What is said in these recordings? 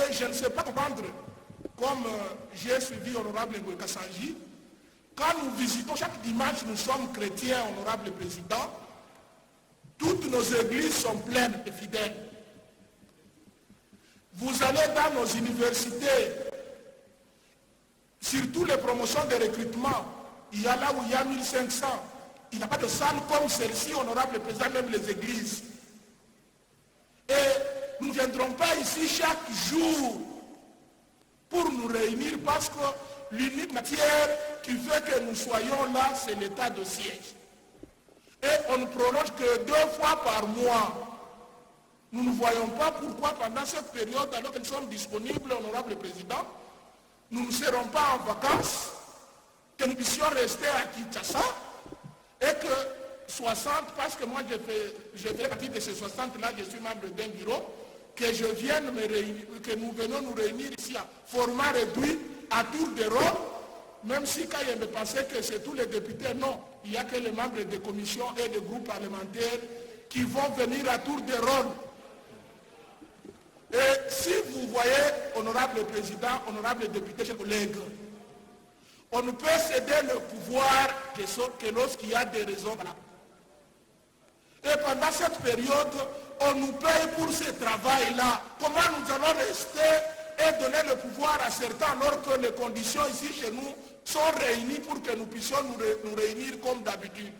Et je ne sais pas comprendre, comme j'ai suivi honorable Ngwe Kassanji, quand nous visitons chaque dimanche, nous sommes chrétiens, honorable président, toutes nos églises sont pleines de fidèles. Vous allez dans nos universités, surtout les promotions de recrutement, il y a là où il y a 1500. Il n'y a pas de salle comme celle-ci, honorable président, même les églises. Et nous ne viendrons pas ici chaque jour pour nous réunir parce que l'unique matière qui fait que nous soyons là, c'est l'état de siège. Et on ne prolonge que 2 fois par mois. Nous ne voyons pas pourquoi pendant cette période, alors que nous sommes disponibles, honorable président, nous ne serons pas en vacances, que nous puissions rester à Kinshasa et que 60, parce que moi je fais partie de ces 60 là, je suis membre d'un bureau, que je vienne me réunir, que nous venons nous réunir ici à format réduit, à tour de rôle, même si quand il me pensait que c'est tous les députés, non, il n'y a que les membres des commissions et des groupes parlementaires qui vont venir à tour de rôle. Et si vous voyez, honorable président, honorable député, chers collègues, on ne peut céder le pouvoir que lorsqu'il y a des raisons valables. Et pendant cette période, on nous paye pour ce travail-là. Comment nous allons rester et donner le pouvoir à certains alors que les conditions ici chez nous sont réunies pour que nous puissions nous réunir comme d'habitude?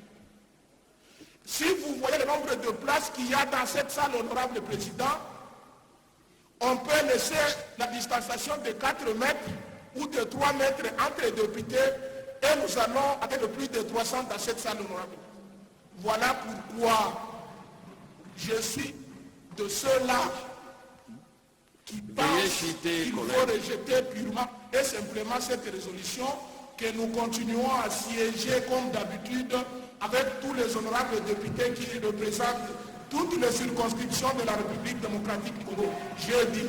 Si vous voyez le nombre de places qu'il y a dans cette salle, honorable président, on peut laisser la distanciation de 4 mètres ou de 3 mètres entre les députés et nous allons atteindre plus de 300 dans cette salle honorable. Voilà pourquoi je suis de ceux-là qui pensent qu'il faut rejeter purement et simplement cette résolution, que nous continuons à siéger comme d'habitude avec tous les honorables députés qui représentent toutes les circonscriptions de la République démocratique du Congo. Je dis.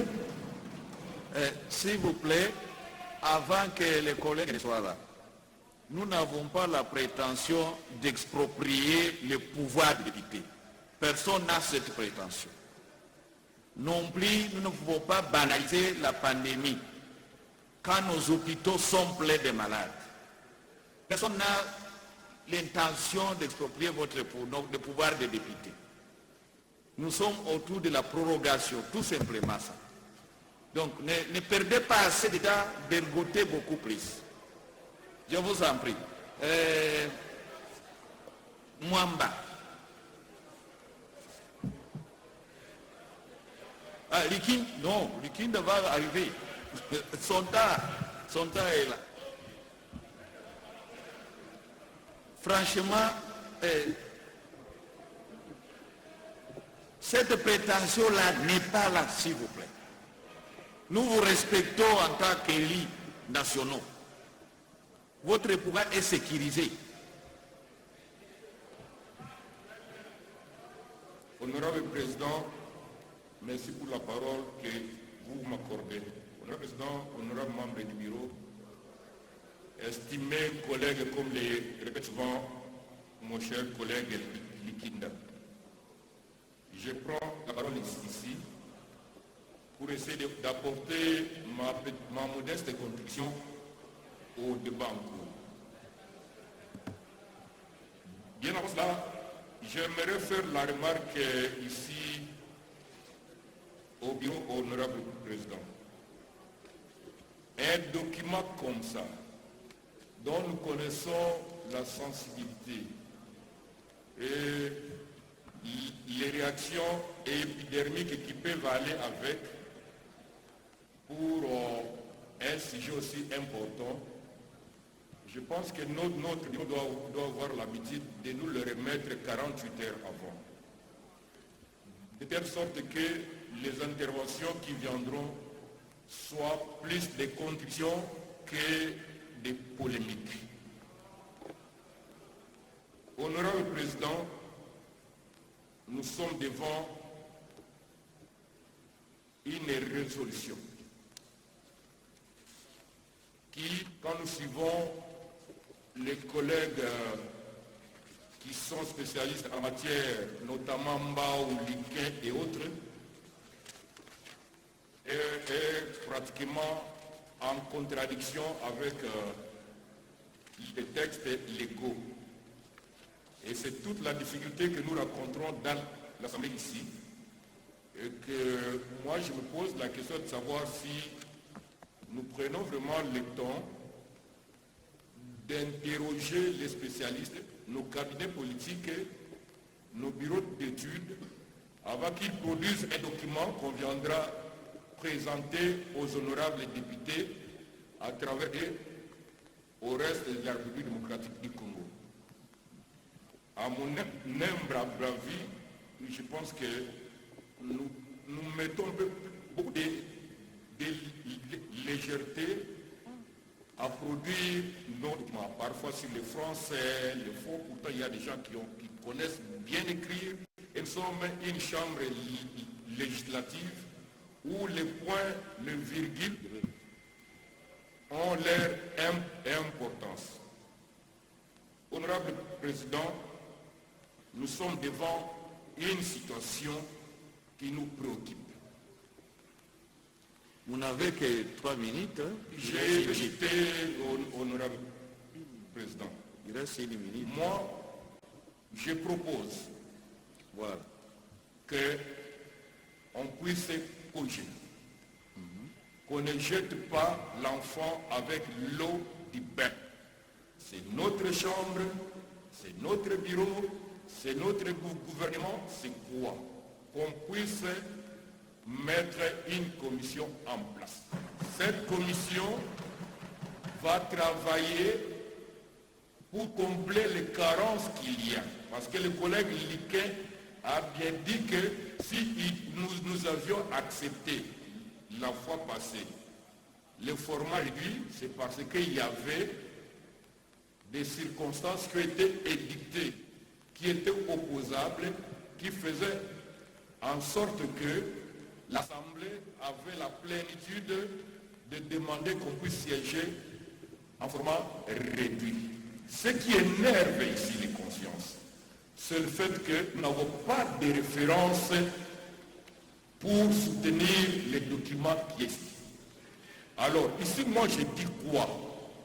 S'il vous plaît, avant que les collègues soient là, nous n'avons pas la prétention d'exproprier le pouvoir des députés. Personne n'a cette prétention. Non plus, nous ne pouvons pas banaliser la pandémie quand nos hôpitaux sont pleins de malades. Personne n'a l'intention d'exproprier le pouvoir des députés. Nous sommes autour de la prorogation, tout simplement ça. Donc ne perdez pas assez de temps, bergotez beaucoup plus. Je vous en prie. Mwamba. Ah, Likin, non, Likin va arriver. Son temps est là. Franchement, cette prétention-là n'est pas là, s'il vous plaît. Nous vous respectons en tant qu'élus nationaux. Votre pouvoir est sécurisé. Honorable Président, merci pour la parole que vous m'accordez. Honorable Président, honorable membre du bureau, estimés collègues, comme les répète souvent mon cher collègue Likinda, je prends la parole ici pour essayer d'apporter ma modeste contribution au débat en cours. Bien avant cela, j'aimerais faire la remarque ici au bureau honorable président. Un document comme ça, dont nous connaissons la sensibilité et les réactions épidermiques qui peuvent aller avec, pour un sujet aussi important, je pense que notre bureau doit avoir l'habitude de nous le remettre 48 heures avant. De telle sorte que les interventions qui viendront soient plus des contributions que des polémiques. Honorable Président, nous sommes devant une résolution qui, quand nous suivons les collègues qui sont spécialistes en matière, notamment Mbao, Likin et autres, et pratiquement en contradiction avec les textes légaux. Et c'est toute la difficulté que nous rencontrons dans l'Assemblée ici. Et que moi je me pose la question de savoir si nous prenons vraiment le temps d'interroger les spécialistes, nos cabinets politiques, nos bureaux d'études, avant qu'ils produisent un document qu'on viendra présenter aux honorables députés à travers et au reste de la République démocratique du Congo. À mon humble avis, je pense que nous mettons beaucoup de légèreté à produire nos documents. Parfois sur les français, les faux, pourtant il y a des gens qui connaissent bien écrire. Et nous sommes une chambre législative où les points, les virgules ont leur importance. Honorable Président, nous sommes devant une situation qui nous préoccupe. Vous n'avez que 3 minutes. J'ai cité, honorable Président. Il reste 1 minute. Moi, je propose Voilà. qu'on puisse causer. Qu'on ne jette pas l'enfant avec l'eau du bain. C'est notre chambre, c'est notre bureau, c'est notre gouvernement, c'est quoi? Qu'on puisse mettre une commission en place. Cette commission va travailler pour combler les carences qu'il y a. Parce que le collègue Liquet a bien dit que si nous avions accepté la fois passée le format réduit, c'est parce qu'il y avait des circonstances qui ont été édictées, qui étaient opposables, qui faisaient en sorte que l'Assemblée avait la plénitude de demander qu'on puisse siéger en format réduit. Ce qui énerve ici les consciences, c'est le fait que nous n'avons pas de référence pour soutenir les documents qui existent. Alors, ici, moi, je dis quoi?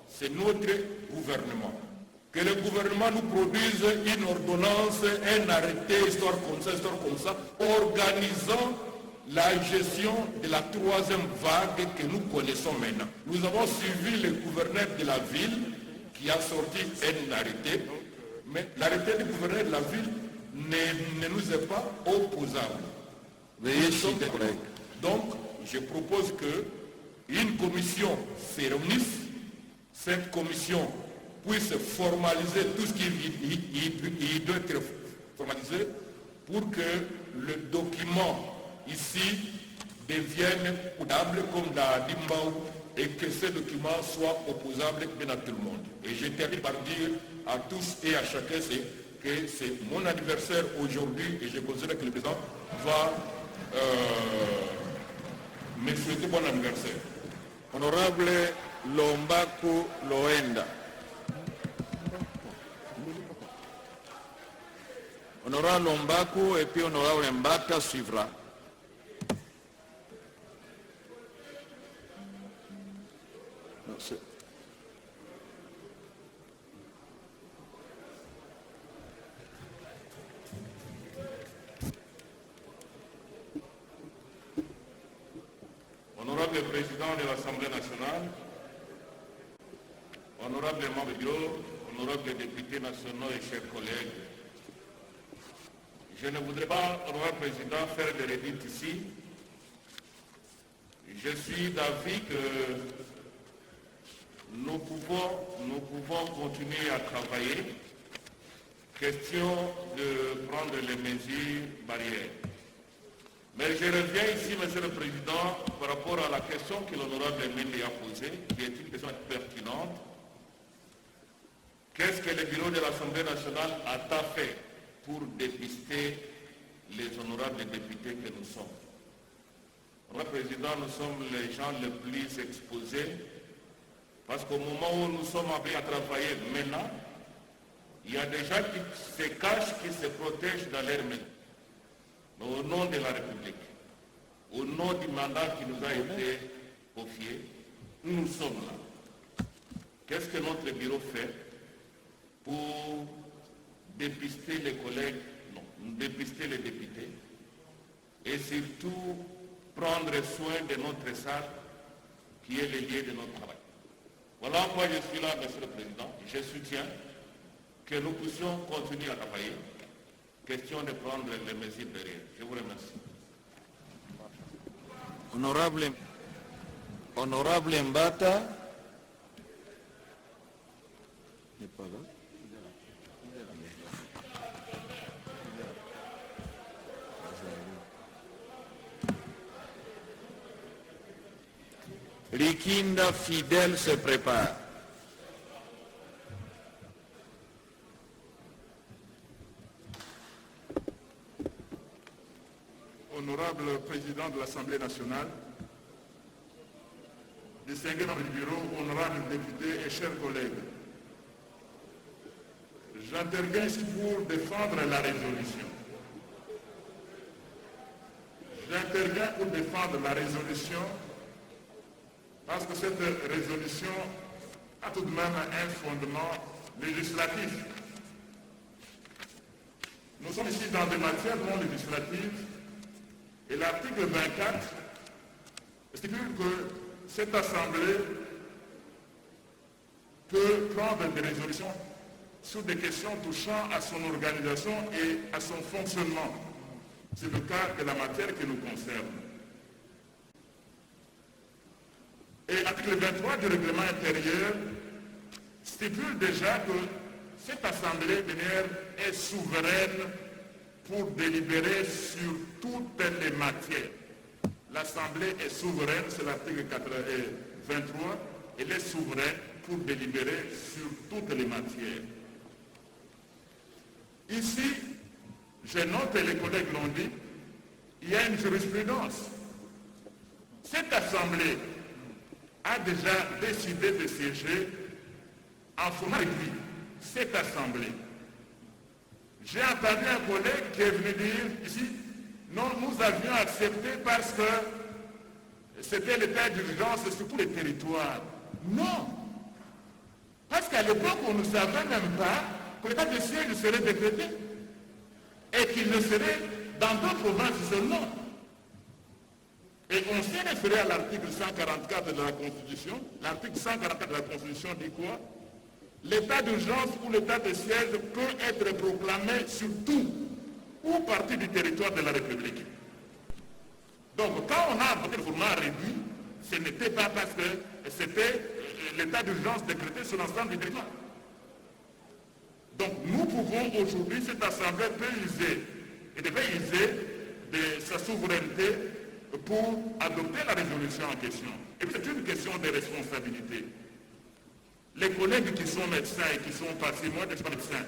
C'est notre gouvernement. Que le gouvernement nous produise une ordonnance, un arrêté, histoire comme ça, organisant la gestion de la 3e vague que nous connaissons maintenant. Nous avons suivi le gouverneur de la ville qui a sorti un arrêté, mais l'arrêté du gouverneur de la ville ne nous est pas opposable. Donc, je propose qu'une commission se réunisse, cette commission puisse formaliser tout ce qui doit être formalisé pour que le document ici devienne potable comme l'a dit Mbaou et que ce document soit opposable à tout le monde. Et je termine par dire à tous et à chacun que c'est mon anniversaire aujourd'hui et je considère que le président va me souhaiter bon anniversaire. Honorable Lombaku Loenda. Honorable Lombaku et puis honorable Mbata suivra. Merci. Honorable Président de l'Assemblée nationale, honorable membres du bureau, honorables députés nationaux et chers collègues, je ne voudrais pas, honorable Président, faire de redites ici. Je suis d'avis que nous pouvons continuer à travailler. Question de prendre les mesures barrières. Mais je reviens ici, Monsieur le Président, par rapport à la question que l'honorable Mende a posée, qui est une question pertinente. Qu'est-ce que le bureau de l'Assemblée nationale a fait pour dépister les honorables députés que nous sommes? Monsieur le Président, nous sommes les gens les plus exposés, parce qu'au moment où nous sommes appelés à travailler maintenant, il y a des gens qui se cachent, qui se protègent dans leur maison. Mais au nom de la République, au nom du mandat qui nous a été confiée, nous sommes là. Qu'est-ce que notre bureau fait pour dépister les collègues, non, dépister les députés et surtout prendre soin de notre salle qui est le lieu de notre travail. Voilà pourquoi je suis là, Monsieur le Président. Je soutiens que nous puissions continuer à travailler. Question de prendre les mesures derrière. Je vous remercie. Honorable Mbata n'est pas là. Likinda Fidèle se prépare. Honorable Président de l'Assemblée nationale, distingués membres du bureau, honorables députés et chers collègues, j'interviens ici pour défendre la résolution. J'interviens pour défendre la résolution parce que cette résolution a tout de même un fondement législatif. Nous sommes ici dans des matières non législatives et l'article 24 stipule que cette Assemblée peut prendre des résolutions sur des questions touchant à son organisation et à son fonctionnement. C'est le cas de la matière qui nous concerne. Et l'article 23 du règlement intérieur stipule déjà que cette Assemblée plénière est souveraine pour délibérer sur toutes les matières. L'Assemblée est souveraine, c'est l'article 23, elle est souveraine pour délibérer sur toutes les matières. Ici, je note, et les collègues l'ont dit, il y a une jurisprudence. Cette Assemblée a déjà décidé de siéger en format réduit. Cette Assemblée. J'ai entendu un collègue qui est venu dire ici, non, nous avions accepté parce que c'était l'état d'urgence sur tous les territoires. Non. Parce qu'à l'époque, on ne savait même pas que l'état de siège serait décrété et qu'il ne serait dans d'autres provinces seulement. Et on s'est référé à l'article 144 de la Constitution. L'article 144 de la Constitution dit quoi? L'état d'urgence ou l'état de siège peut être proclamé sur tout ou partie du territoire de la République. Donc quand on a adopté le format réduit, ce n'était pas parce que c'était l'état d'urgence décrété sur l'ensemble du territoire. Donc nous pouvons aujourd'hui, cette Assemblée peut user et devait user de sa souveraineté pour adopter la résolution en question. Et puis c'est une question de responsabilité. Les collègues qui sont médecins et qui sont passés, moi je ne suis pas médecin,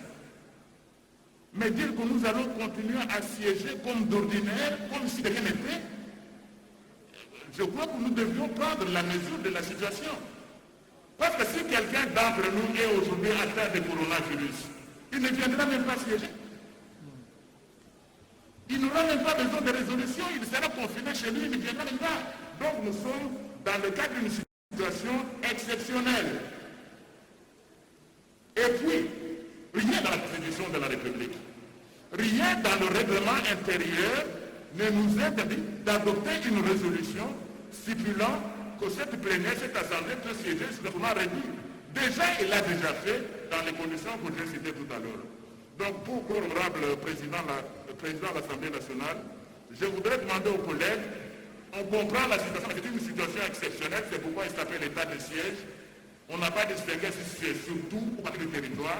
mais dire que nous allons continuer à siéger comme d'ordinaire, comme si rien n'était, je crois que nous devions prendre la mesure de la situation. Parce que si quelqu'un d'entre nous est aujourd'hui atteint de coronavirus, il ne viendra même pas siéger. Il n'aura même pas besoin de résolution, il sera confiné chez lui, il ne viendra même pas. Donc nous sommes dans le cadre d'une situation exceptionnelle. Et puis, rien dans la Constitution de la République, rien dans le règlement intérieur ne nous interdit d'adopter une résolution stipulant que cette plénière, cette assemblée peut siéger sur le format réduit. Déjà, il l'a déjà fait dans les conditions que j'ai citées tout à l'heure. Donc, pour l'honorable président de l'Assemblée nationale, je voudrais demander aux collègues, on comprend la situation, c'est une situation exceptionnelle, c'est pourquoi il s'appelle l'état de siège. On n'a pas distingué si c'est sur tout ou partie du territoire.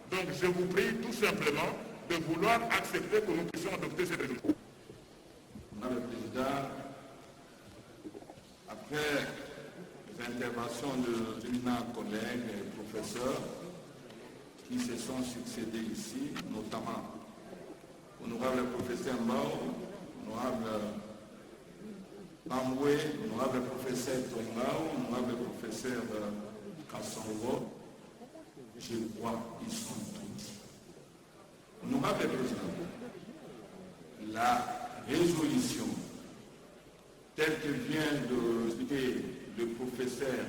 Donc, je vous prie tout simplement de vouloir accepter que nous puissions adopter cette résolution. Madame le Président, après les interventions de l'éminent collègues et professeurs qui se sont succédés ici, notamment honorable professeur Mbao, honorable Bamoué, honorable professeur Tongao, honorable professeur Kassongo, je crois qu'ils sont tous. Honorable Président, la résolution telle que vient de citer le professeur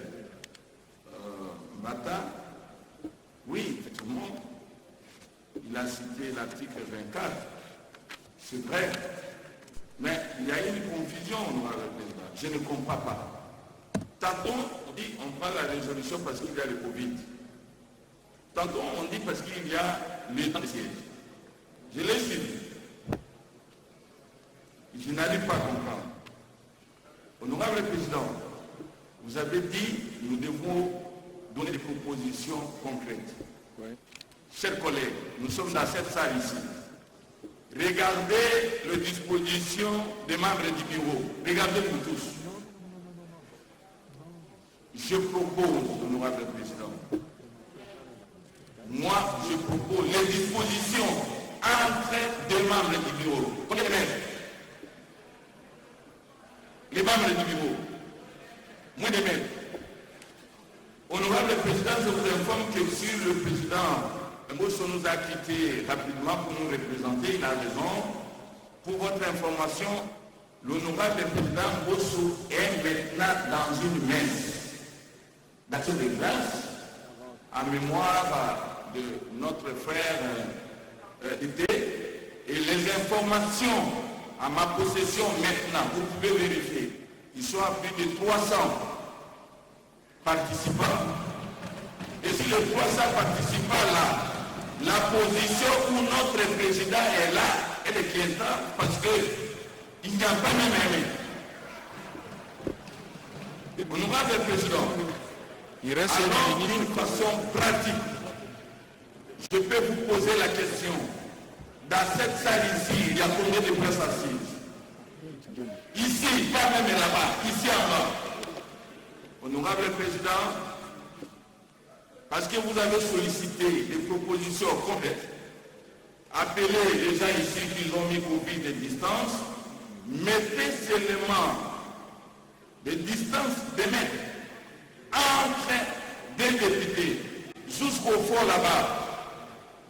Mata, oui, effectivement, il a cité l'article 24, c'est vrai, mais il y a une confusion, je ne comprends pas. Tantôt, on dit on prend la résolution parce qu'il y a le Covid. Tantôt, on dit parce qu'il y a le temps de siège. Je l'ai suivi. Je n'arrive pas à comprendre. Honorable Président, vous avez dit que nous devons donner des propositions concrètes. Oui. Chers collègues, nous sommes dans cette salle ici. Regardez les dispositions des membres du bureau. Regardez-vous tous. Je propose, honorable Président, moi je propose les dispositions entre deux membres du bureau. Combien de mètres? Les membres du bureau. Moins de mètres. Honorable Président, je vous informe que si le président Mbosso nous a quittés rapidement pour nous représenter, il a raison. Pour votre information, l'honorable président Mbosso est maintenant dans une messe d'action de grâce en mémoire de notre frère Ité. Et les informations à ma possession maintenant, vous pouvez vérifier, ils sont à plus de 300 participants. Et si les 300 participants là, la position où notre président est là, elle est quiétante parce qu'il n'y a pas même aimé. Honorable Président, il reste d'une façon pratique. Je peux vous poser la question. Dans cette salle ici, il y a combien de personnes assises? Ici, pas même là-bas, ici en bas. Honorable Président, parce que vous avez sollicité des propositions complètes, appelez les gens ici qui ont mis copie de distance, mettez seulement des distances de mètres entre deux députés jusqu'au fond là-bas.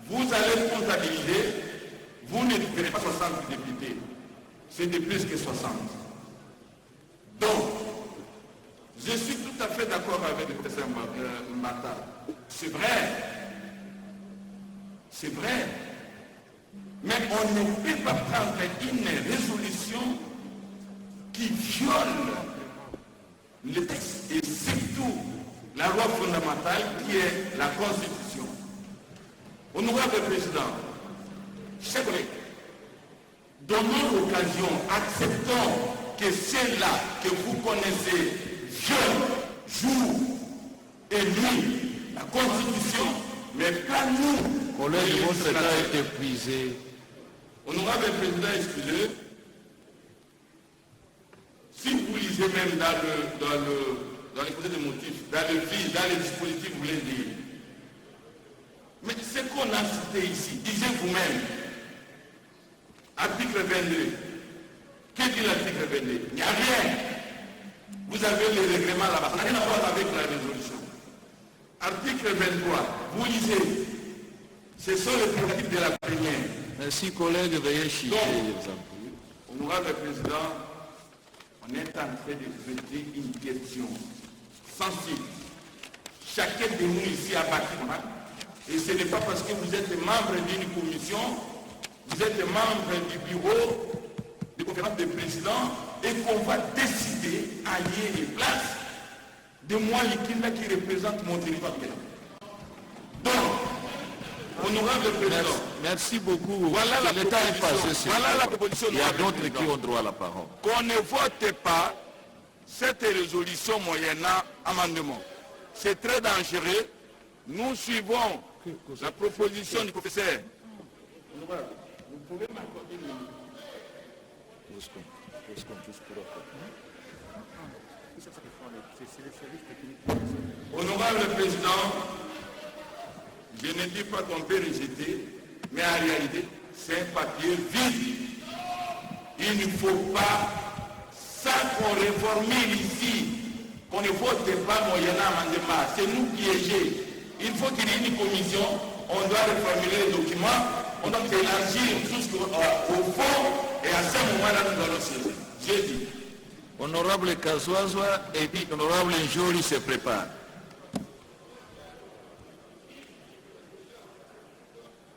Vous allez comptabiliser, vous ne verrez pas 60 députés, c'est de plus que 60. Donc, je suis tout à fait d'accord avec le professeur Mata. C'est vrai, mais on ne peut pas prendre une résolution qui viole le texte et surtout la loi fondamentale qui est la Constitution. Honorable Président, chers collègues, donnons l'occasion, acceptons que ceux-là que vous connaissez violent jour et nuit la Constitution, mais pas nous. Collègue, votre temps est épuisé. Honorable Président, excusez, si vous lisez même dans l'exposé des motifs, dans les dispositifs, vous voulez dire. Mais ce qu'on a cité ici, disez vous-même, article 22, que dit l'article 22? Il n'y a rien. Vous avez les règlements là-bas, ça n'a rien à voir avec la résolution. Article 23, vous lisez, ce sont les prérogatives de la première. Merci collègue, veuillez chier. Honorable Président, on est en train de traiter une question sensible. Chacun de nous ici a bâti, et ce n'est pas parce que vous êtes membre d'une commission, vous êtes membre du bureau de conférence des présidents, et qu'on va décider à lier les places de moi qui représente mon territoire. Donc, honorable président, merci beaucoup. Voilà la le temps est passé. Voilà la proposition. Il y a d'autres qui ont droit à la parole. Qu'on ne vote pas cette résolution moyennant amendement. C'est très dangereux. Nous suivons la proposition du professeur. Vous pouvez m'accorder une minute. Honorable Président, je ne dis pas qu'on peut rejeter, mais en réalité, c'est un papier vide. Il ne faut pas, sans qu'on réforme ici, qu'on ne vote pas moyennant amendement, c'est nous piéger. Il faut qu'il y ait une commission, on doit reformuler les documents, on doit élargir jusqu'au fond, et à ce moment-là, nous allons siéger. J'ai dit. Honorable Kazoazwa et puis honorable Njoli se prépare.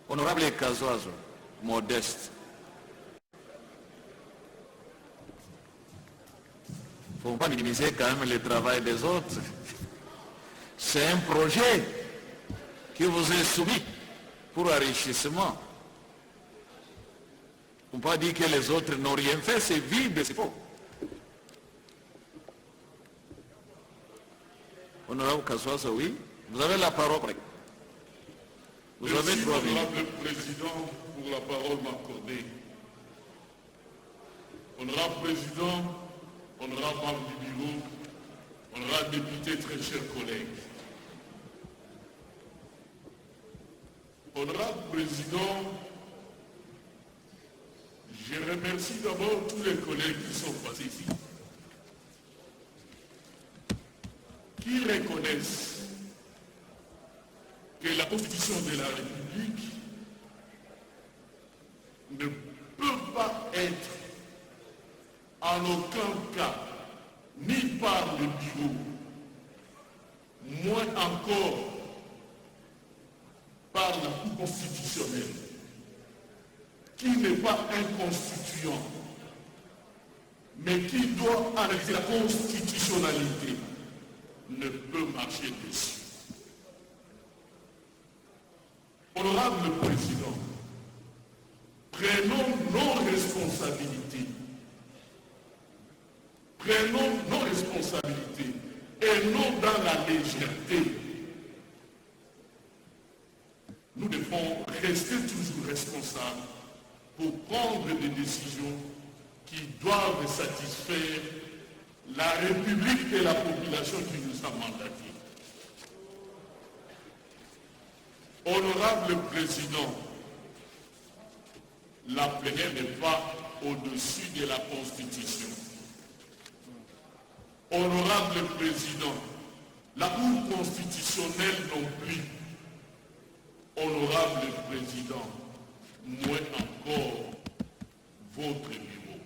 Honorable Kazoazwa, modeste. Il ne faut pas minimiser quand même le travail des autres. C'est un projet qui vous est soumis pour enrichissement. On ne peut pas dire que les autres n'ont rien fait, c'est vide, c'est faux. Honorable Kazoazwa, oui, vous avez la parole. Vous avez 3 minutes. Honorable Président, pour la parole m'accordée. Honorable Président, honorable membre du bureau, honorable député, très chers collègues. Honorable Président, je remercie d'abord tous les collègues qui sont passés ici, qui reconnaissent que la Constitution de la République ne peut pas être en aucun cas, ni par le bureau, moins encore par la Cour constitutionnelle, qui n'est pas un constituant, mais qui doit analyser la constitutionnalité, ne peut marcher dessus. Honorable Président, prenons nos responsabilités. Prenons nos responsabilités et non dans la légèreté. Nous devons rester toujours responsables pour prendre des décisions qui doivent satisfaire la République et la population qui nous a mandatés. Honorable Président, la plénière n'est pas au-dessus de la Constitution. Honorable Président, la Cour constitutionnelle non plus. Honorable Président, moins encore votre bureau,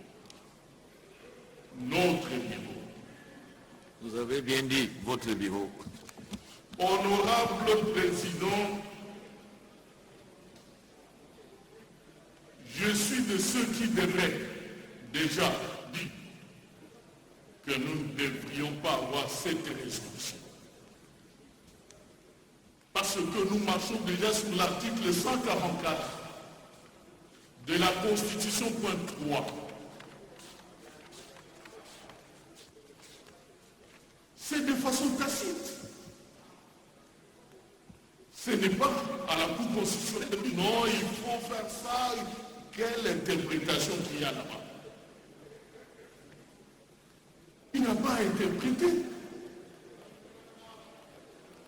notre bureau. Vous avez bien dit votre bureau. Honorable Président, je suis de ceux qui devraient déjà dire que nous ne devrions pas avoir cette résolution. Parce que nous marchons déjà sur l'article 144 de la Constitution, point 3. C'est de façon tacite. Ce n'est pas à la Cour constitutionnelle de dire non, il faut faire ça. Quelle interprétation qu'il y a là-bas? Il n'a pas interprété.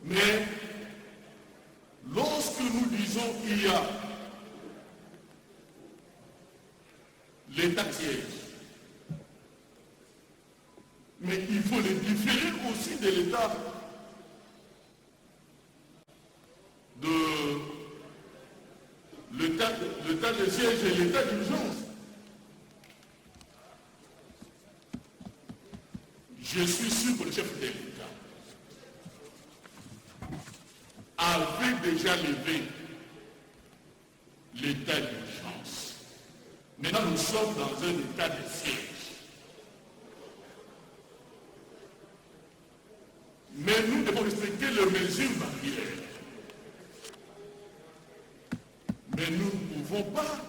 Mais lorsque nous disons qu'il y a l'état de siège, mais il faut le différer aussi de l'état de siège et l'état d'urgence. Je suis sûr que le chef de l'État avait déjà levé l'état d'urgence. Maintenant, nous sommes dans un état de siège. Mais nous devons respecter les mesures barrières. Mais nous ne pouvons pas.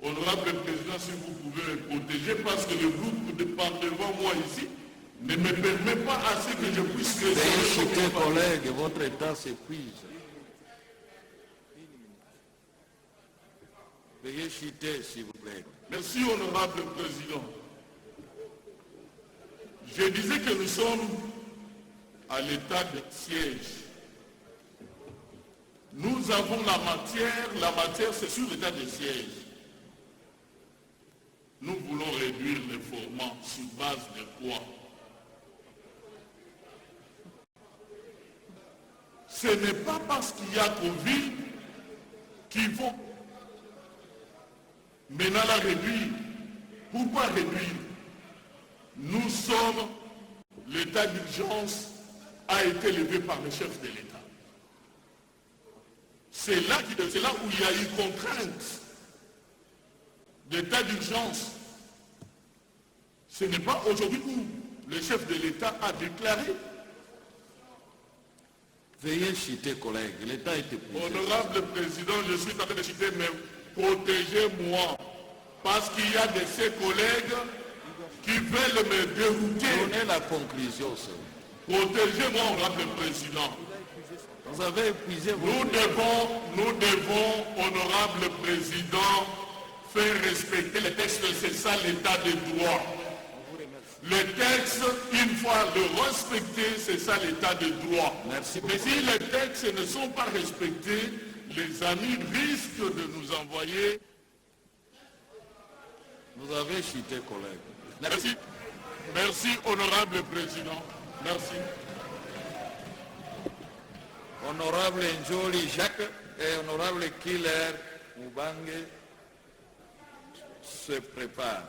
Honorable Président, si vous pouvez me protéger, parce que le groupe de par devant moi ici ne me permet pas assez que je puisse Veuillez chuter, collègues, votre état s'épuise. Veuillez chuter, s'il vous plaît. Merci, honorable Président. Je disais que nous sommes à l'état de siège. Nous avons la matière c'est sur l'état de siège. Nous voulons réduire les formats sur base de quoi? Ce n'est pas parce qu'il y a Covid qu'il faut maintenant la réduire. Pourquoi réduire? comme l'état d'urgence a été levé par le chef de l'État. C'est là où il y a eu contrainte d'état d'urgence. Ce n'est pas aujourd'hui où le chef de l'État a déclaré. Veuillez citer, collègues, l'État a été épuisé. Honorable Président, je suis en train de citer, mais protégez-moi. Parce qu'il y a de ces collègues qui veulent me dérouter. Donnez la conclusion, sir. Protégez-moi, Honorable Président. Vous avez épuisé vos... Nous devons, Honorable Président, faire respecter les textes. C'est ça l'état de droit. Les textes, une fois le respecter, c'est ça l'état de droit. Merci Mais beaucoup. si les textes ne sont pas respectés, les amis risquent de nous envoyer. Vous avez cité, collègue. Merci. Merci, Honorable Président. Merci. Honorable Njoli Jacques et honorable Killer Mubange se préparent.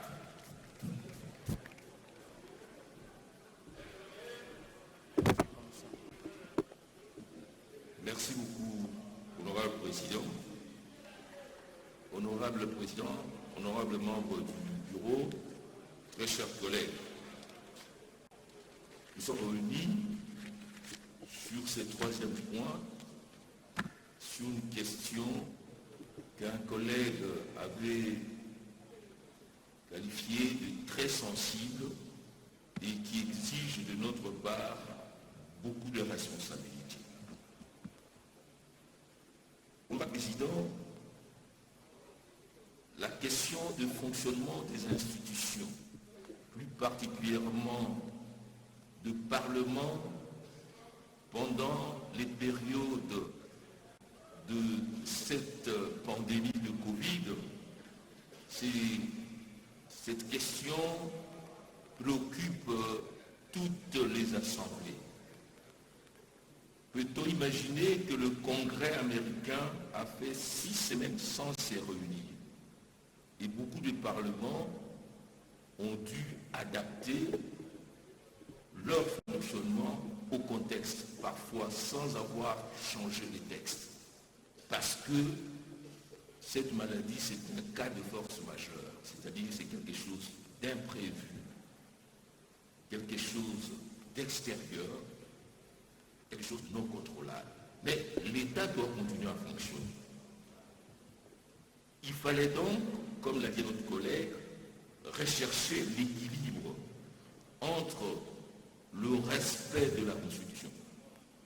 Merci beaucoup, honorable président. Honorable président, honorable membre du bureau, très chers collègues, nous sommes réunis sur ce troisième point, sur une question qu'un collègue avait qualifiée de très sensible et qui exige de notre part beaucoup de responsabilités. Monsieur le Président, la question du fonctionnement des institutions, plus particulièrement du Parlement, pendant les périodes de cette pandémie de Covid, cette question préoccupe toutes les assemblées. Peut-on imaginer que le Congrès américain a fait 6 semaines sans se réunir et beaucoup de parlements ont dû adapter leur fonctionnement au contexte, parfois sans avoir changé les textes. Parce que cette maladie, c'est un cas de force majeure, c'est-à-dire c'est quelque chose d'imprévu, quelque chose d'extérieur, quelque chose de non contrôlable. Mais l'État doit continuer à fonctionner. Il fallait donc, comme l'a dit notre collègue, rechercher l'équilibre entre le respect de la Constitution,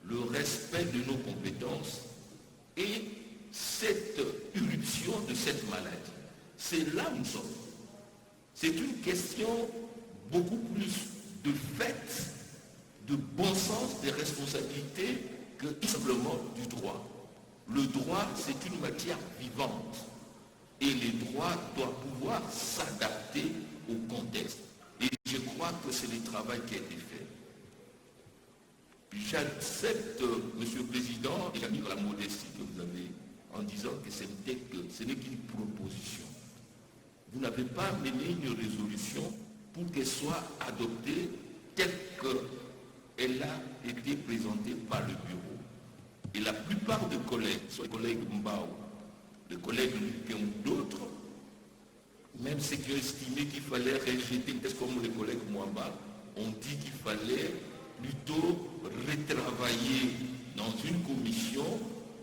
le respect de nos compétences et cette irruption de cette maladie. C'est là où nous sommes. C'est une question beaucoup plus de fait, de bon sens, des responsabilités que simplement du droit. Le droit, c'est une matière vivante et les droits doivent pouvoir s'adapter au contexte. Et je crois que c'est le travail qui a été fait. J'accepte, Monsieur le Président, et j'ai mis dans la modestie que vous avez en disant que ce n'est qu'une proposition. Vous n'avez pas mené une résolution pour qu'elle soit adoptée telle qu'elle a été présentée par le bureau. Et la plupart des collègues, soit les collègues Mbao, les collègues Luque ou d'autres, même ceux qui ont estimé qu'il fallait rejeter, peut-être comme les collègues Mwamba, ont dit qu'il fallait plutôt retravailler dans une commission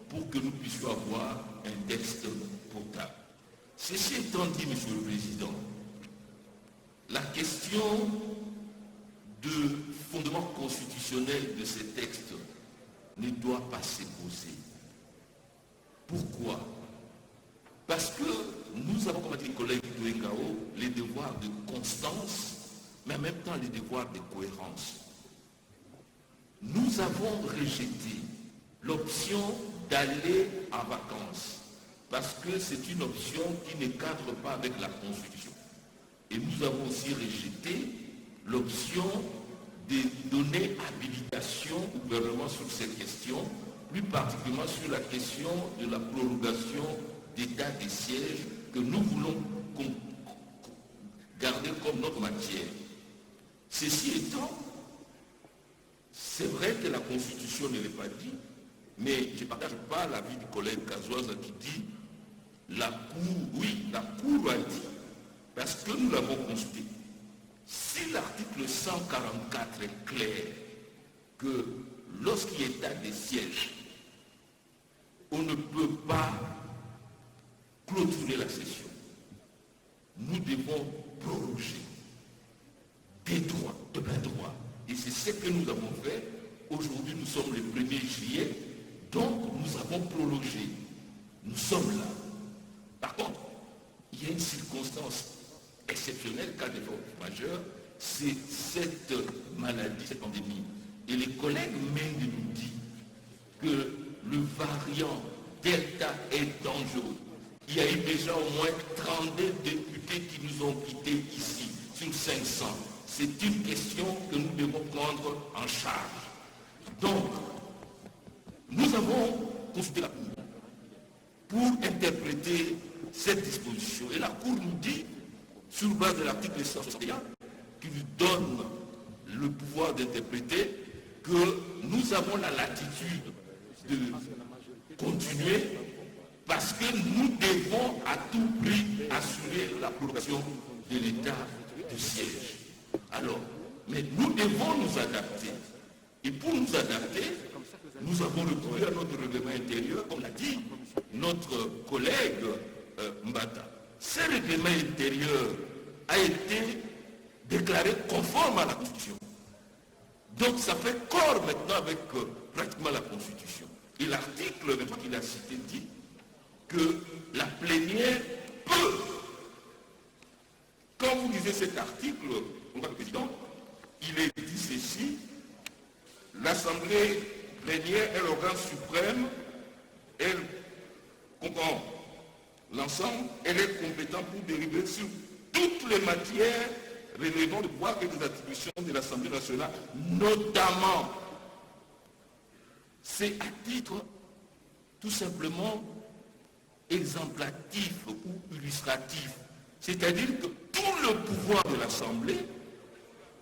pour que nous puissions avoir un texte potable. Ceci étant dit, Monsieur le Président, la question de fondement constitutionnel de ces textes ne doit pas se poser. Pourquoi? Parce que nous avons, comme a dit le collègue Douengao, les devoirs de constance, mais en même temps les devoirs de cohérence. Nous avons rejeté l'option d'aller en vacances, parce que c'est une option qui ne cadre pas avec la Constitution. Et nous avons aussi rejeté l'option de donner habilitation au gouvernement sur cette question, plus particulièrement sur la question de la prorogation d'état des sièges que nous voulons garder comme notre matière. Ceci étant, c'est vrai que la Constitution ne l'est pas dit, mais je ne partage pas l'avis du collègue Kazoise qui dit la Cour, oui, la Cour a dit, parce que nous l'avons constaté. Si l'article 144 est clair que lorsqu'il y a état de siège, on ne peut pas clôturer la session. Nous devons proroger des droits, de plein droit. Et c'est ce que nous avons fait. Aujourd'hui, nous sommes le 1er juillet, donc nous avons prolongé. Nous sommes là. Par contre, il y a une circonstance exceptionnelle, cas de force majeure, c'est cette maladie, cette pandémie. Et les collègues Mende nous disent que le variant Delta est dangereux. Il y a eu déjà au moins 32 députés qui nous ont quittés ici, sur 500. C'est une question que nous devons prendre en charge. Donc, nous avons consulté la Cour pour interpréter cette disposition. Et la Cour nous dit, sur base de l'article 161, qui lui donne le pouvoir d'interpréter, que nous avons la latitude de continuer parce que nous devons à tout prix assurer la prolongation de l'état de siège. Alors, mais nous devons nous adapter. Et pour nous adapter, nous avons recouru à notre règlement intérieur, comme l'a dit notre collègue Mbata. Ce règlement intérieur a été déclaré conforme à la Constitution. Donc ça fait corps maintenant avec pratiquement la Constitution. Et l'article qu'il a cité dit que la plénière peut. Quand vous lisez cet article, mon président, il est dit ceci: l'Assemblée plénière est l'organe suprême, elle comprend l'ensemble, elle est compétente pour dériver sur toutes les matières relevant du pouvoir et des attributions de l'Assemblée nationale, notamment. C'est à titre tout simplement exemplatif ou illustratif. C'est-à-dire que tout le pouvoir de l'Assemblée,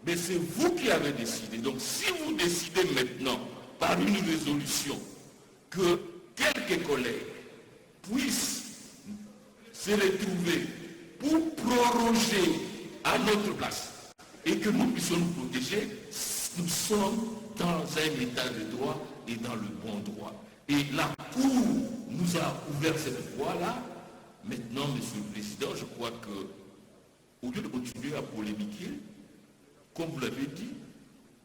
mais c'est vous qui avez décidé. Donc si vous décidez maintenant, par une résolution, que quelques collègues puissent se retrouver pour proroger à notre place et que nous puissions nous protéger, nous sommes dans un état de droit et dans le bon droit. Et la Cour nous a ouvert cette voie-là. Maintenant, Monsieur le Président, je crois que, au lieu de continuer à polémiquer, comme vous l'avez dit,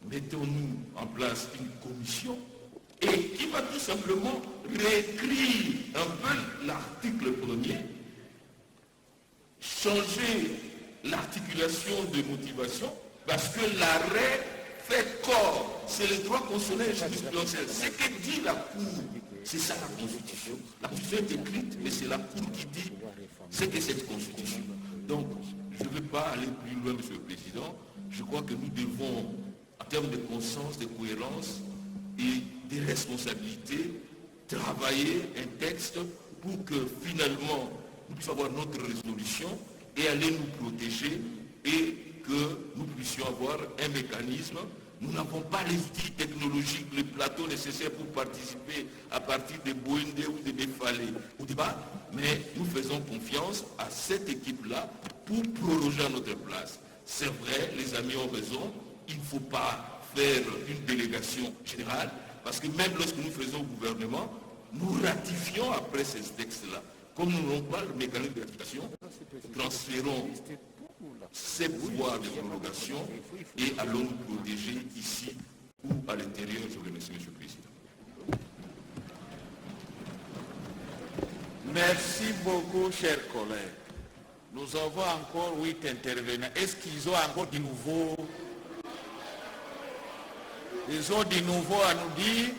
mettons-nous en place une commission et qui va tout simplement réécrire un peu l'article premier, changer l'articulation de motivation, parce que l'arrêt fait corps. C'est le droit constitutionnel et jurisprudentiel. Ce que dit la Cour, c'est ça la Constitution. La Constitution est écrite, mais c'est la Cour qui dit ce que cette Constitution. Donc, je ne veux pas aller plus loin, Monsieur le Président. Je crois que nous devons, en termes de conscience, de cohérence et de responsabilité, travailler un texte pour que finalement nous puissions avoir notre résolution et aller nous protéger et que nous puissions avoir un mécanisme. Nous n'avons pas les outils technologiques, les plateaux nécessaires pour participer à partir de Boindé ou de Befalé au débat, mais nous faisons confiance à cette équipe-là pour prolonger à notre place. C'est vrai, les amis ont raison, il ne faut pas faire une délégation générale, parce que même lorsque nous faisons au gouvernement, nous ratifions après ces textes-là. Comme nous n'avons pas le mécanisme de ratification, transférons ces pouvoirs de prolongation et allons nous protéger ici ou à l'intérieur. Je vous remercie, Monsieur le Président. Merci beaucoup, chers collègues. Nous avons encore 8 intervenants. Est-ce qu'ils ont encore du nouveau? Ils ont du nouveau à nous dire?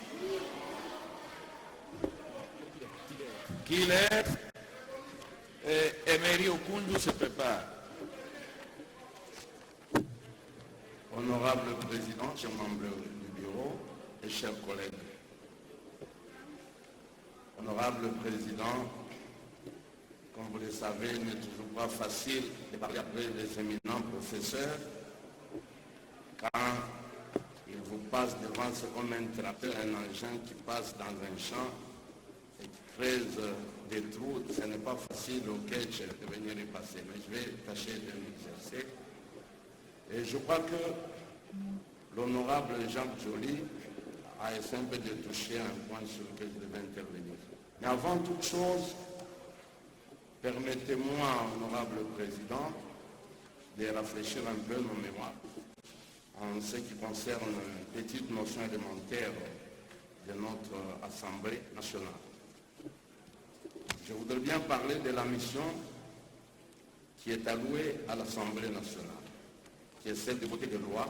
Qu'il est Emery Okundu se prépare. Honorable Président, chers membres du Bureau et chers collègues. Honorable Président, comme vous le savez, il n'est toujours pas facile de parler après les éminents professeurs. quand il vous passe devant, c'est comme un tracteur, un engin qui passe dans un champ et qui creuse des trous. Ce n'est pas facile au catch de venir y passer, mais je vais tâcher de m'exercer. Et je crois que l'honorable Jacques Joly a essayé un peu de toucher un point sur lequel je devais intervenir. Mais avant toute chose, permettez-moi, honorable président, de rafraîchir un peu nos mémoires en ce qui concerne une petite notion élémentaire de notre Assemblée nationale. Je voudrais bien parler de la mission qui est allouée à l'Assemblée nationale, qui est celle de voter des lois,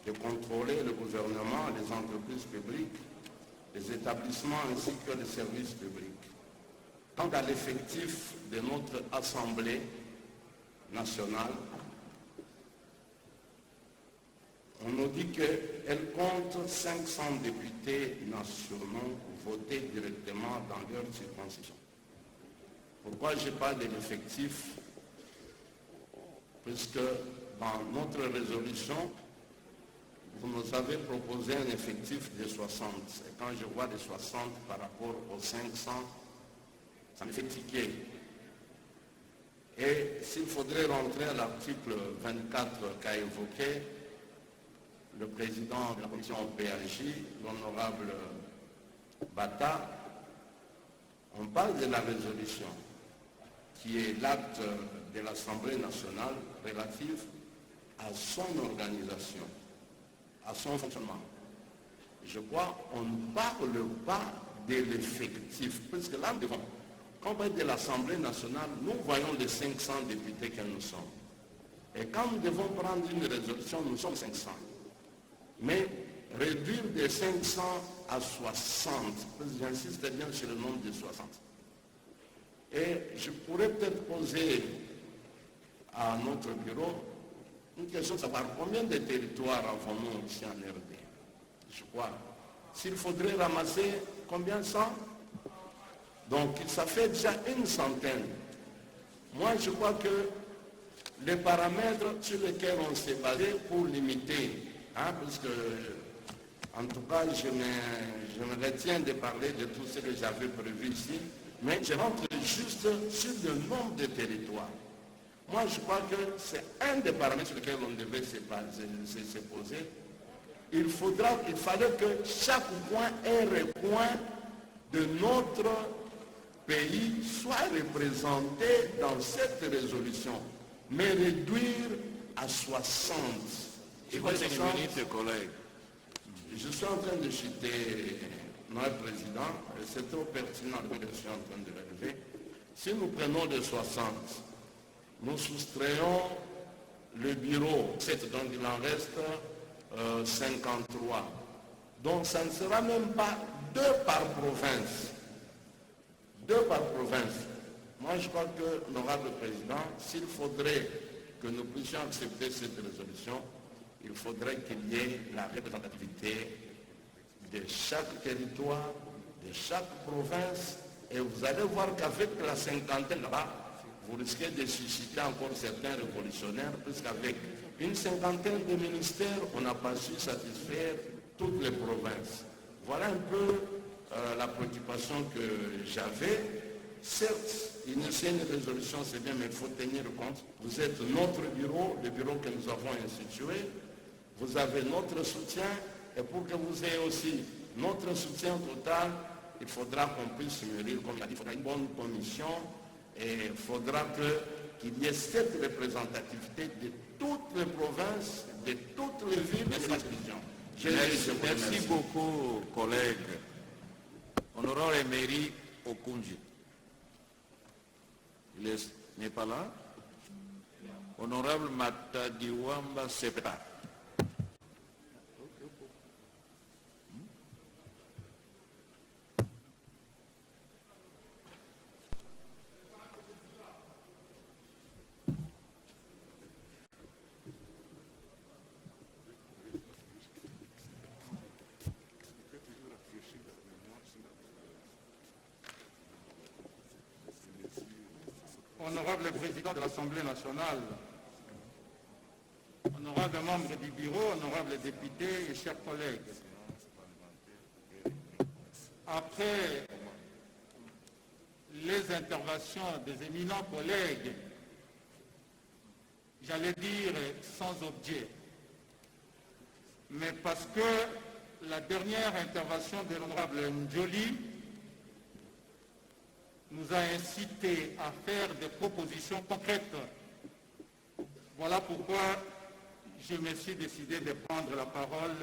de contrôler le gouvernement, les entreprises publiques, les établissements ainsi que les services publics. Quant à l'effectif de notre Assemblée nationale, on nous dit qu'elle compte 500 députés nationaux votés directement dans leur circonscription. Pourquoi je parle de l'effectif? Puisque dans notre résolution, vous nous avez proposé un effectif de 60. Et quand je vois les 60 par rapport aux 500, ça me fait tiquer. Et s'il faudrait rentrer à l'article 24 qu'a évoqué le président de la commission PAJ, l'honorable Bata, on parle de la résolution qui est l'acte de l'Assemblée nationale relatif à son organisation, à son fonctionnement. Je crois qu'on ne parle pas de l'effectif, puisque là, devant, quand on parle de l'Assemblée nationale, nous voyons les 500 députés que nous sommes. Et quand nous devons prendre une résolution, nous sommes 500. Mais réduire de 500 à 60, j'insiste bien sur le nombre de 60. Et je pourrais peut-être poser à notre bureau une question de savoir combien de territoires avons-nous ici en RD. Je crois. S'il faudrait ramasser combien? 100? Donc ça fait déjà une centaine. Moi je crois que les paramètres sur lesquels on s'est basé pour limiter, parce que en tout cas je me retiens de parler de tout ce que j'avais prévu ici, mais je rentre juste sur le nombre de territoires. Moi, je crois que c'est un des paramètres sur lesquels on devait se poser. Il fallait que chaque coin et recoin de notre pays soit représenté dans cette résolution, mais réduire à 60. Et vous êtes une minute, collègue. Je suis en train de citer notre président, et c'est trop pertinent que je suis en train de relever. Si nous prenons les 60, nous soustrayons le bureau 7, donc il en reste 53. Donc ça ne sera même pas 2 par province. 2 par province. Moi je crois que, honorable président, s'il faudrait que nous puissions accepter cette résolution, il faudrait qu'il y ait la représentativité de chaque territoire, de chaque province, et vous allez voir qu'avec la cinquantaine là-bas, vous risquez de susciter encore certains révolutionnaires, puisqu'avec une cinquantaine de ministères, on n'a pas su satisfaire toutes les provinces. Voilà un peu la préoccupation que j'avais. Certes, initier une résolution, c'est bien, mais il faut tenir compte. Vous êtes notre bureau, le bureau que nous avons institué. Vous avez notre soutien, et pour que vous ayez aussi notre soutien total, il faudra qu'on puisse mûrir, comme il a dit, il faudra une bonne commission, et il faudra qu'il y ait cette représentativité de toutes les provinces, de toutes les villes de cette région. Merci beaucoup, collègue. Honorable Emery Okunji. Il n'est pas là. Honorable Matadiwamba Septa. Honorable président de l'Assemblée nationale, honorable honorables membres du bureau, honorables députés et chers collègues. Après les interventions des éminents collègues, j'allais dire sans objet, mais parce que la dernière intervention de l'honorable N'Djoli nous a incité à faire des propositions concrètes. Voilà pourquoi je me suis décidé de prendre la parole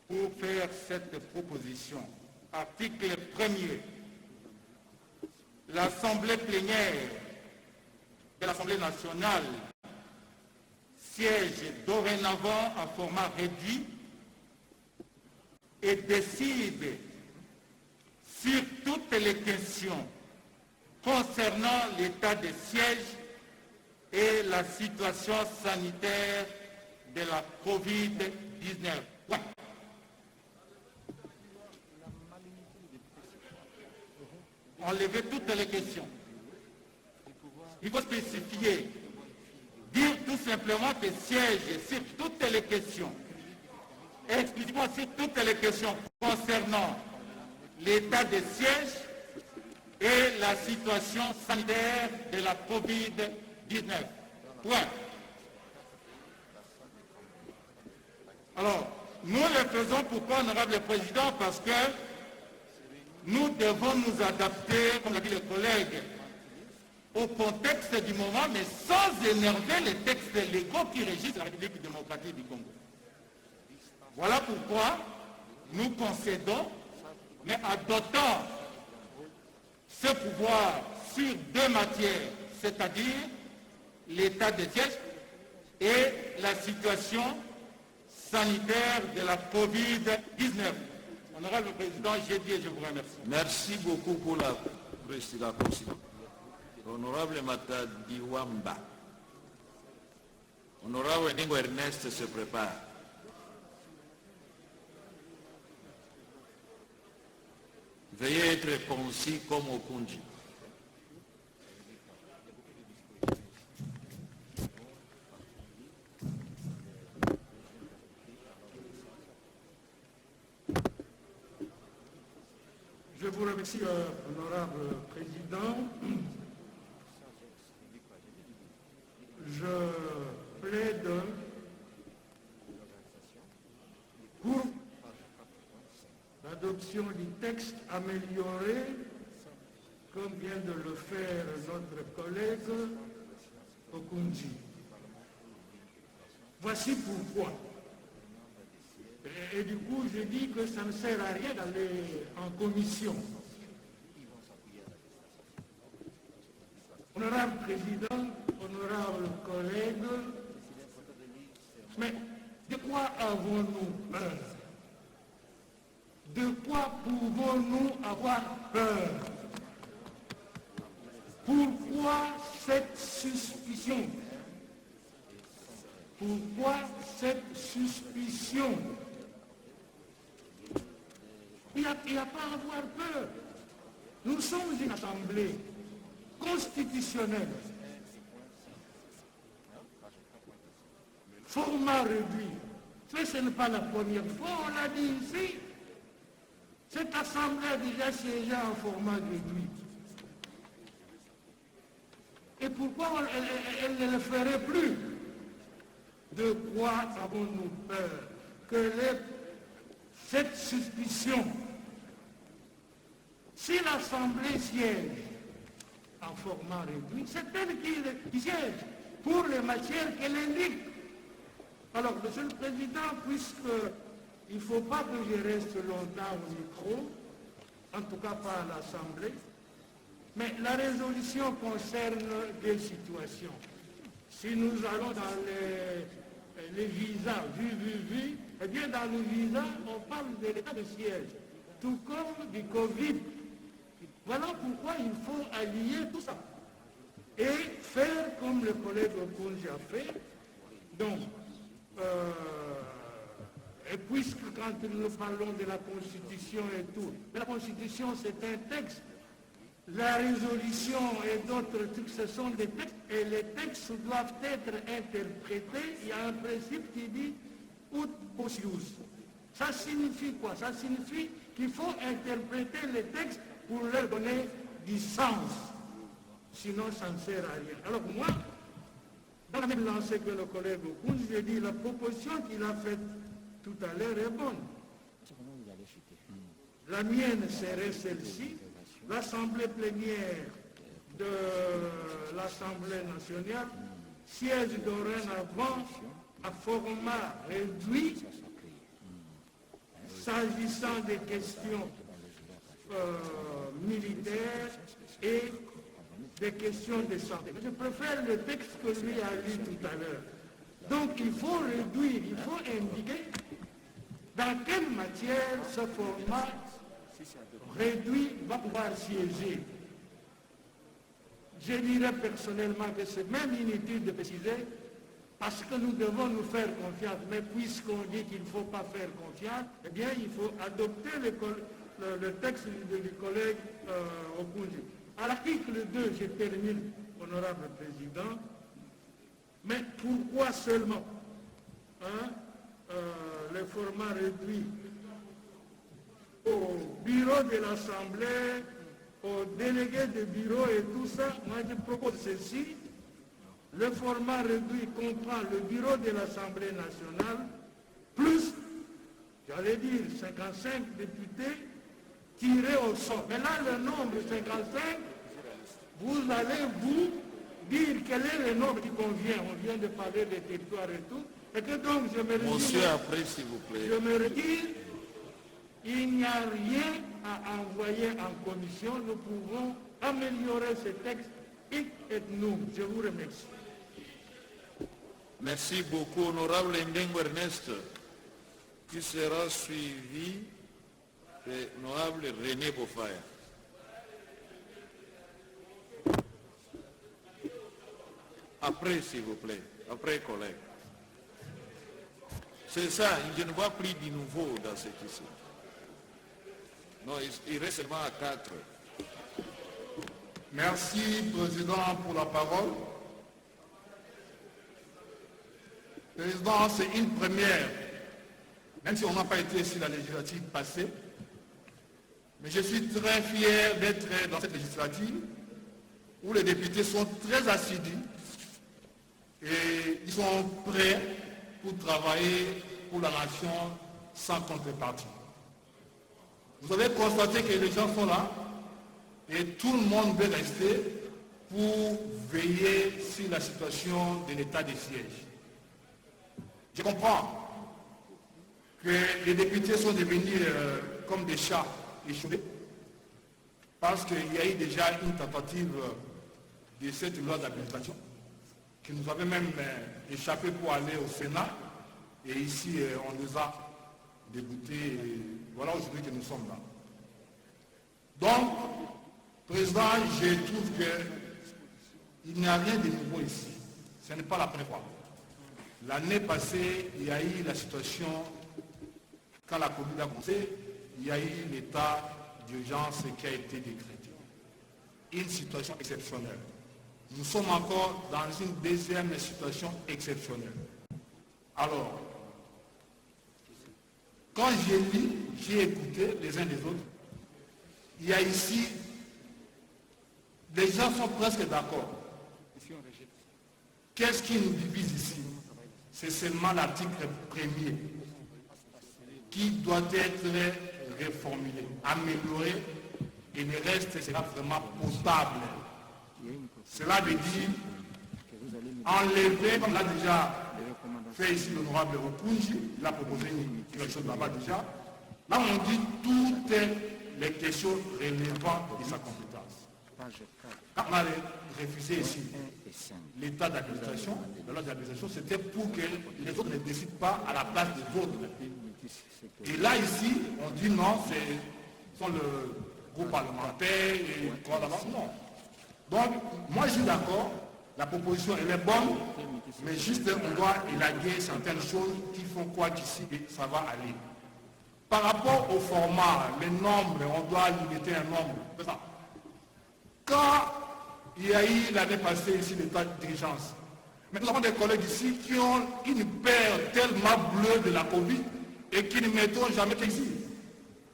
pour faire cette proposition. Article 1er. L'Assemblée plénière de l'Assemblée nationale siège dorénavant à format réduit et décide sur toutes les questions concernant l'état de siège et la situation sanitaire de la COVID-19. Ouais. Enlever toutes les questions. Il faut spécifier, dire tout simplement que siège sur toutes les questions, explicitement sur toutes les questions concernant l'état de siège et la situation sanitaire de la COVID-19. Point. Alors, nous le faisons pourquoi, honorable président, parce que nous devons nous adapter, comme l'a dit le collègue, au contexte du moment, mais sans énerver les textes légaux qui régissent la République démocratique du Congo. Voilà pourquoi nous concédons, mais adoptant ce pouvoir sur deux matières, c'est-à-dire l'état de siège et la situation sanitaire de la COVID-19. Honorable Président, j'ai dit et je vous remercie. Merci beaucoup pour la précision. Honorable Matadiwamba. Honorable Ningo Ernest se prépare. Veuillez être concis comme au Kunji. Je vous remercie, honorable président. Je plaide pour l'adoption du texte amélioré, comme vient de le faire notre collègue Okunji. Voici pourquoi. Et du coup, je dis que ça ne sert à rien d'aller en commission. Honorable président, honorable collègue, mais de quoi avons-nous peur? De quoi pouvons-nous avoir peur? Pourquoi cette suspicion? Pourquoi cette suspicion? Il n'y a pas à avoir peur. Nous sommes une assemblée constitutionnelle. Format réduit. Ce n'est pas la première fois, on l'a dit ici. Cette assemblée a déjà siégé en format réduit. Et pourquoi elle ne le ferait plus? De quoi avons-nous peur? Que cette suspicion, si l'Assemblée siège en format réduit, c'est elle qui siège pour les matières qu'elle indique. Alors, Monsieur le Président, puisqu'il ne faut pas que je reste longtemps au micro, en tout cas pas à l'Assemblée, mais la résolution concerne des situations. Si nous allons dans les visas, vu, eh bien dans le visa, on parle de l'état de siège, tout comme du Covid. Voilà pourquoi il faut allier tout ça et faire comme le collègue Okunji a fait. Donc, et puisque quand nous parlons de la Constitution et tout, la Constitution c'est un texte, la résolution et d'autres trucs, ce sont des textes et les textes doivent être interprétés, il y a un principe qui dit ut possius. Ça signifie quoi? Ça signifie qu'il faut interpréter les textes pour leur donner du sens. Sinon, ça ne sert à rien. Alors moi, dans la même lancée que le collègue Okoun, j'ai dit la proposition qu'il a faite tout à l'heure est bonne. La mienne serait celle-ci. L'Assemblée plénière de l'Assemblée nationale siège dorénavant à format réduit s'agissant des questions militaires et des questions de santé. Je préfère le texte que lui a lu tout à l'heure. Donc il faut réduire, il faut indiquer dans quelle matière ce format réduit va pouvoir siéger. Je dirais personnellement que c'est même inutile de préciser parce que nous devons nous faire confiance. Mais puisqu'on dit qu'il ne faut pas faire confiance, eh bien il faut adopter le texte du collègue Okoundji. À l'article 2, je termine, honorable président, mais pourquoi seulement le format réduit au bureau de l'Assemblée, aux délégués de bureau et tout ça? Moi je propose ceci. Le format réduit comprend le bureau de l'Assemblée nationale, plus, j'allais dire, 55 députés tirés au sort. Mais là, le nombre 55, vous allez vous dire quel est le nombre qui convient. On vient de parler des territoires et tout. Et que donc, je me retire. Monsieur, après, s'il vous plaît. Je me retire. Il n'y a rien à envoyer en commission. Nous pouvons améliorer ce texte et nous. Je vous remercie. Merci beaucoup, honorable Ndengo Ernest, qui sera suivi de l'honorable René Bofaya. Après, s'il vous plaît, après, collègue. C'est ça, je ne vois plus du nouveau dans cette ici. Non, il reste seulement à 4. Merci, Président, pour la parole. Président, c'est une première, même si on n'a pas été sur la législative passée, mais je suis très fier d'être dans cette législative où les députés sont très assidus et ils sont prêts pour travailler pour la nation sans contrepartie. Vous avez constaté que les gens sont là et tout le monde veut rester pour veiller sur la situation de l'état de siège. Je comprends que les députés sont devenus comme des chats échoués parce qu'il y a eu déjà une tentative de cette loi d'habilitation qui nous avait même échappé pour aller au Sénat et ici on nous a dégoûtés et voilà aujourd'hui que nous sommes là. Donc, Président, je trouve qu'il n'y a rien de nouveau ici. Ce n'est pas la première fois. L'année passée, il y a eu la situation, quand la Covid a commencé, il y a eu l'état d'urgence qui a été décrété. Une situation exceptionnelle. Nous sommes encore dans une deuxième situation exceptionnelle. Alors, quand j'ai lu, j'ai écouté les uns des autres, il y a ici, les gens sont presque d'accord. Qu'est-ce qui nous divise ici? C'est seulement l'article 1er qui doit être réformulé, amélioré, et le reste sera vraiment potable. Cela veut dire enlever, comme l'a déjà fait ici l'honorable Okoundji, il a proposé quelque chose là-bas déjà. Là on dit toutes les questions relevantes de sa compétence. Quand on a refusé ici l'état d'habilitation, la loi d'habilitation, c'était pour que les autres ne décident pas à la place des autres. Et là, ici, on dit non, c'est le groupe parlementaire et quoi là-bas. Non. Donc, moi, je suis d'accord, la proposition, elle est bonne, mais juste, on doit élaguer certaines choses qui font quoi qu'ici, ça va aller. Par rapport au format, les nombres, on doit limiter un nombre. Quand il y a eu l'année passée ici l'état d'urgence. Mais nous avons des collègues ici qui ont une peur tellement bleue de la Covid et qui ne mettront jamais ici.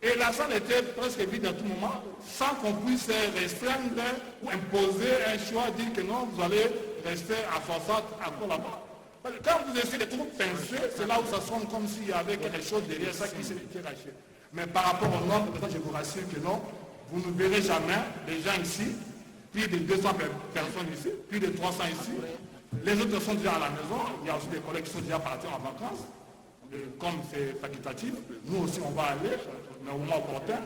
Et la salle était presque vide à tout moment, sans qu'on puisse restreindre ou imposer un choix, dire que non, vous allez rester à 60 encore là-bas. Quand vous essayez de tout pincer, c'est là où ça sonne comme s'il y avait quelque chose derrière ça qui s'est caché. Mais par rapport au nombre, je vous rassure que non, vous ne verrez jamais des gens ici, plus de 200 personnes ici, plus de 300 ici. Les autres sont déjà à la maison, il y a aussi des collègues qui sont déjà partis en vacances. Comme c'est facultatif, nous aussi on va aller, mais au moins opportun.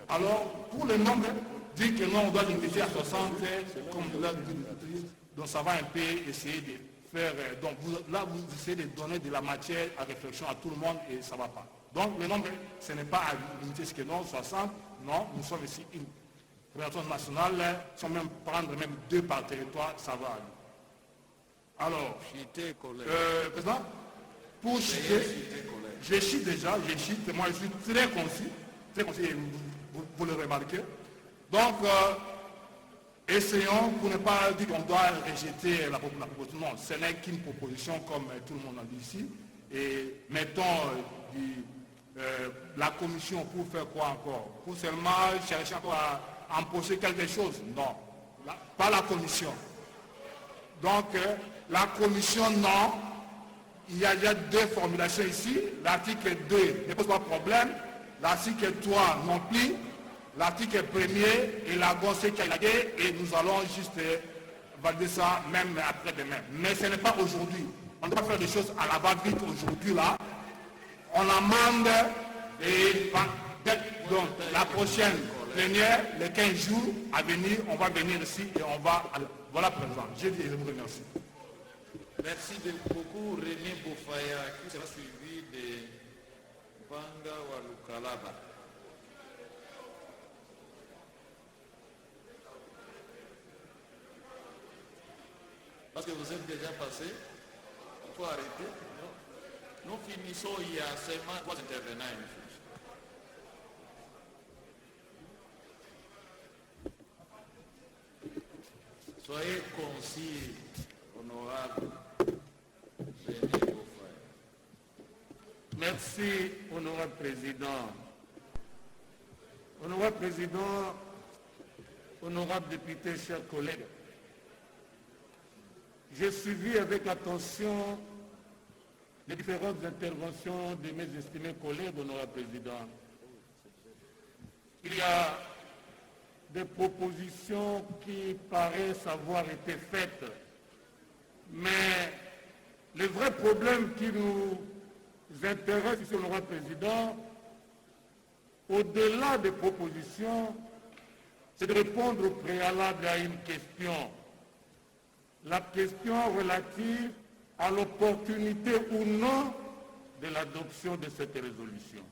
Alors, pour le nombre, dire que non, on doit limiter à 60, comme nous l'avons dit, donc ça va un peu essayer de faire, donc là vous essayez de donner de la matière à réflexion à tout le monde et ça ne va pas. Donc le nombre, ce n'est pas à limiter ce que non, 60, non, nous sommes ici une fédération nationale, sans même prendre même 2 par territoire, ça va aller. Alors, président, pour citer, je chite déjà, moi je suis très concis, et vous le remarquez. Donc, essayons pour ne pas dire qu'on doit rejeter la proposition. Non, ce n'est qu'une proposition comme tout le monde a dit ici. Et mettons la commission pour faire quoi encore? Pour seulement chercher encore à empocher quelque chose? Non, pas la commission. Donc, la commission, non. Il y a déjà 2 formulations ici. L'article 2 ne pose pas de problème. L'article 3 non plus. L'article 1er et la gosse qui a été, et nous allons juste valider ça même après-demain. Mais ce n'est pas aujourd'hui. On ne doit pas faire des choses à la va-vite aujourd'hui là. On amende et donc la prochaine plénière, les 15 jours à venir, on va venir ici et on va... Voilà président, j'ai dit et je vous remercie. Merci beaucoup René Bofaya qui sera suivi de Banga Walukalaba. Parce que vous êtes déjà passé, il faut arrêter. Nous finissons il y a seulement 3 intervenants. Soyez concis, honorable. Merci, honorable président. Honorable président, honorable député, chers collègues, j'ai suivi avec attention les différentes interventions de mes estimés collègues, honorable président. Il y a des propositions qui paraissent avoir été faites, mais le vrai problème qui nous intéresse ici, honorable président, au-delà des propositions, c'est de répondre au préalable à une question. La question relative à l'opportunité ou non de l'adoption de cette résolution.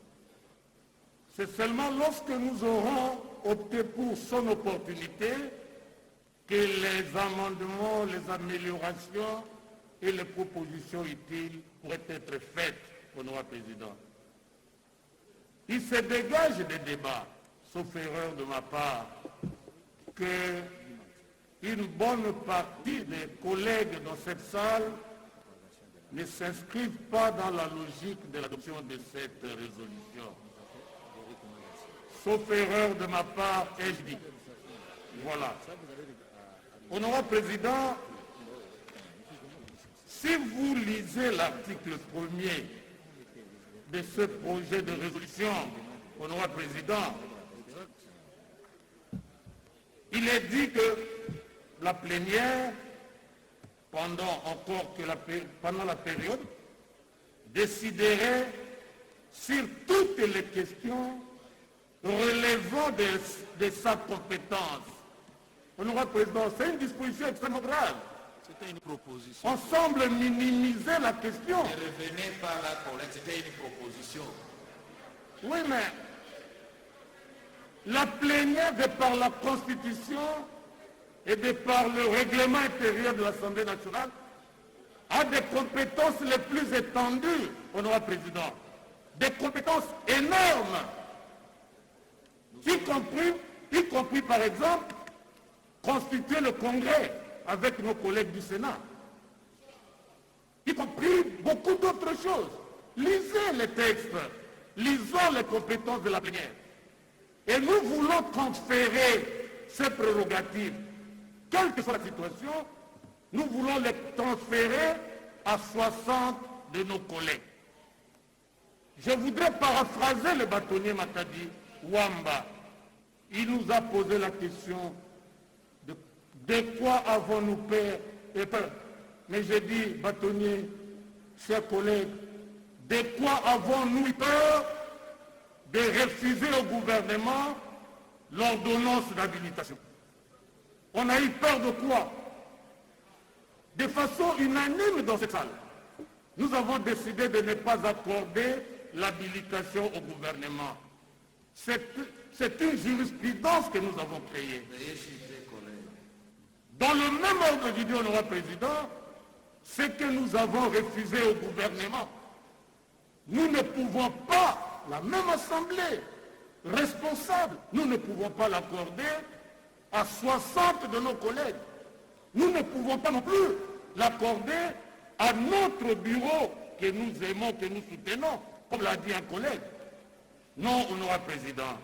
C'est seulement lorsque nous aurons opté pour son opportunité que les amendements, les améliorations et les propositions utiles pourraient être faites, honorable président. Il se dégage des débats, sauf erreur de ma part, qu'une bonne partie des collègues dans cette salle ne s'inscrivent pas dans la logique de l'adoption de cette résolution. Sauf erreur de ma part, ai-je dit. Voilà. Honorable président, si vous lisez l'article 1er de ce projet de résolution, honorable président, il est dit que la plénière, pendant la période, déciderait sur toutes les questions relevant de sa compétence. Honorable président, c'est une disposition extrêmement grave. C'était une proposition. On semble minimiser la question. Ne revenez pas là, collègue, c'était une proposition. Oui, mais la plénière, de par la Constitution et de par le règlement intérieur de l'Assemblée nationale, a des compétences les plus étendues, honorable président. Des compétences énormes. Y compris par exemple constituer le Congrès avec nos collègues du Sénat, y compris beaucoup d'autres choses. Lisez les textes, lisons les compétences de la plénière. Et nous voulons transférer ces prérogatives, quelle que soit la situation, nous voulons les transférer à 60 de nos collègues. Je voudrais paraphraser le bâtonnier Matadi Wamba. Il nous a posé la question de quoi avons-nous peur. Mais j'ai dit, bâtonnier, chers collègues, de quoi avons-nous peur de refuser au gouvernement l'ordonnance d'habilitation? On a eu peur de quoi? De façon unanime dans cette salle, nous avons décidé de ne pas accorder l'habilitation au gouvernement. C'est une jurisprudence que nous avons créée. Dans le même ordre du dit, honorable président, c'est que nous avons refusé au gouvernement. Nous ne pouvons pas, la même assemblée responsable, nous ne pouvons pas l'accorder à 60 de nos collègues. Nous ne pouvons pas non plus l'accorder à notre bureau que nous aimons, que nous soutenons, comme l'a dit un collègue. Non, honorable président.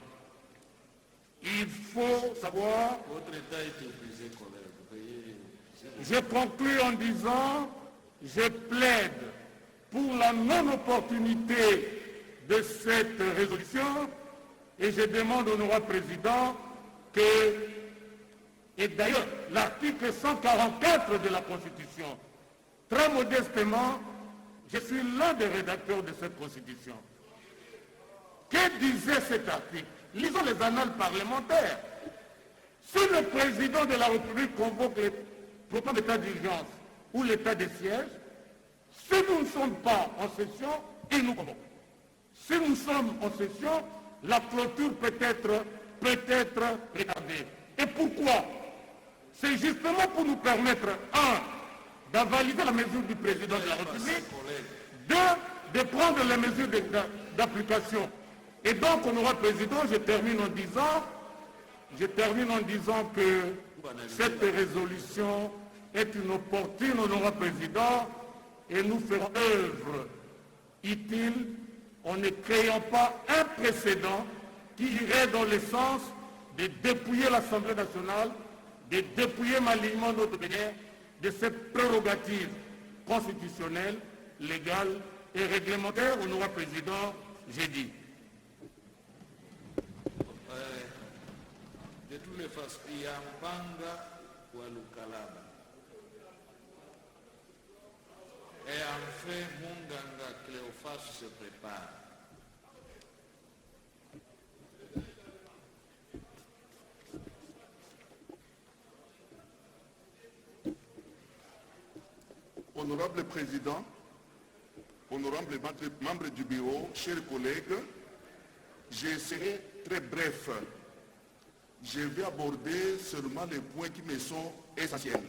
Il faut savoir... Votre État est épuisé, collègue. Je conclue en disant, je plaide pour la non-opportunité de cette résolution et je demande au honorable président que, et d'ailleurs l'article 144 de la Constitution, très modestement, je suis l'un des rédacteurs de cette Constitution. Que disait cet article? Lisons les annales parlementaires. Si le président de la République convoque le proclame l'état d'urgence ou l'état de siège, si nous ne sommes pas en session, il nous convoque. Si nous sommes en session, la clôture peut être retardée. Et pourquoi? C'est justement pour nous permettre, un, d'avaliser la mesure du président de la République, deux, de prendre les mesures d'application. Et donc, honorable président, je termine en disant que cette résolution est une opportune, honorable président, et nous ferons œuvre utile en ne créant pas un précédent qui irait dans le sens de dépouiller l'Assemblée nationale, de dépouiller malignement notre pays de ses prérogatives constitutionnelles, légales et réglementaires. Honorable président, j'ai dit. De toutes les façons, il y a un panga ou un lukalaba. Et enfin, Munganga Cléophas se prépare. Honorable Président, honorable membres du bureau, chers collègues, je serai très bref. Je vais aborder seulement les points qui me sont essentiels.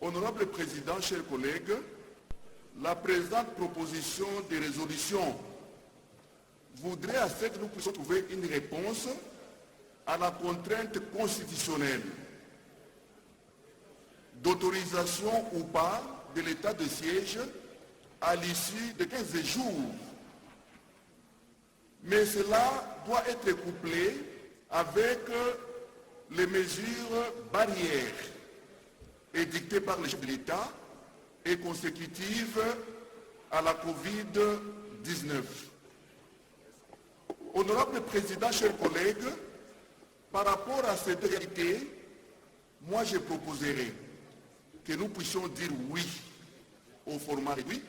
Honorable Président, chers collègues, la présente proposition de résolution voudrait à ce que nous puissions trouver une réponse à la contrainte constitutionnelle d'autorisation ou pas de l'état de siège à l'issue de 15 jours. Mais cela doit être couplé avec les mesures barrières édictées par le chef de l'État et consécutives à la Covid-19. Honorable Président, chers collègues, par rapport à cette réalité, moi je proposerai que nous puissions dire oui au format réduit,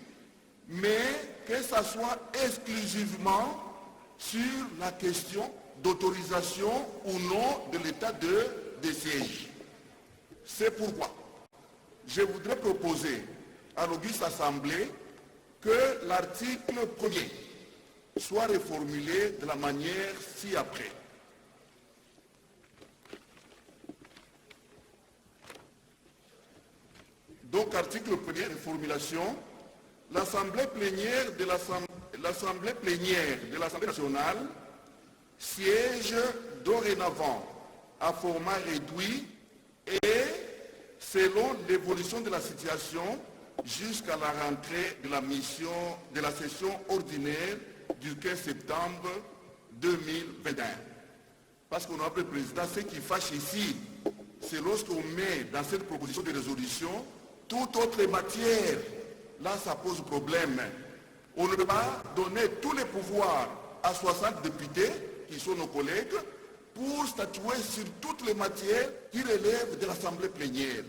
mais que ça soit exclusivement sur la question d'autorisation ou non de l'état de siège. C'est pourquoi je voudrais proposer à l'auguste Assemblée que l'article 1er soit reformulé de la manière ci-après. Donc, article 1er, reformulation. L'Assemblée plénière de l'Assemblée nationale siège dorénavant à format réduit et selon l'évolution de la situation jusqu'à la rentrée de la session ordinaire du 15 septembre 2021. Parce qu'honorable président, ce qui fâche ici, c'est lorsqu'on met dans cette proposition de résolution toute autre matière. Là, ça pose problème. On ne peut pas donner tous les pouvoirs à 60 députés, qui sont nos collègues, pour statuer sur toutes les matières qui relèvent de l'Assemblée plénière.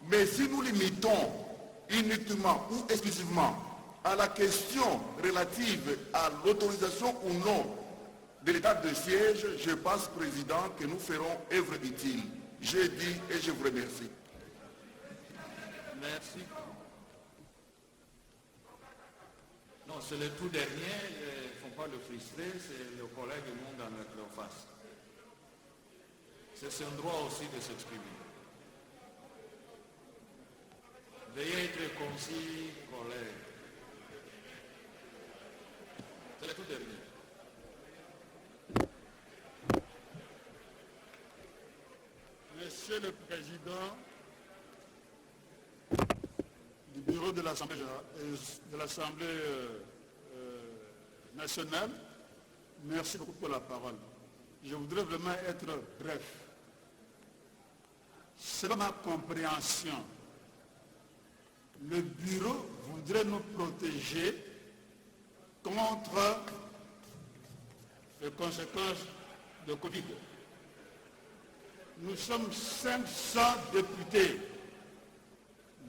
Mais si nous limitons uniquement ou exclusivement à la question relative à l'autorisation ou non de l'état de siège, je pense, Président, que nous ferons œuvre utile. J'ai dit et je vous remercie. Merci. Non, c'est le tout dernier, il ne faut pas le frustrer, c'est le collègue du monde en notre face. C'est son droit aussi de s'exprimer. Veuillez être concis, collègue. C'est le tout dernier. Monsieur le Président du bureau de l'Assemblée nationale, merci beaucoup pour la parole. Je voudrais vraiment être bref. Selon ma compréhension, le bureau voudrait nous protéger contre les conséquences de Covid. Nous sommes 500 députés.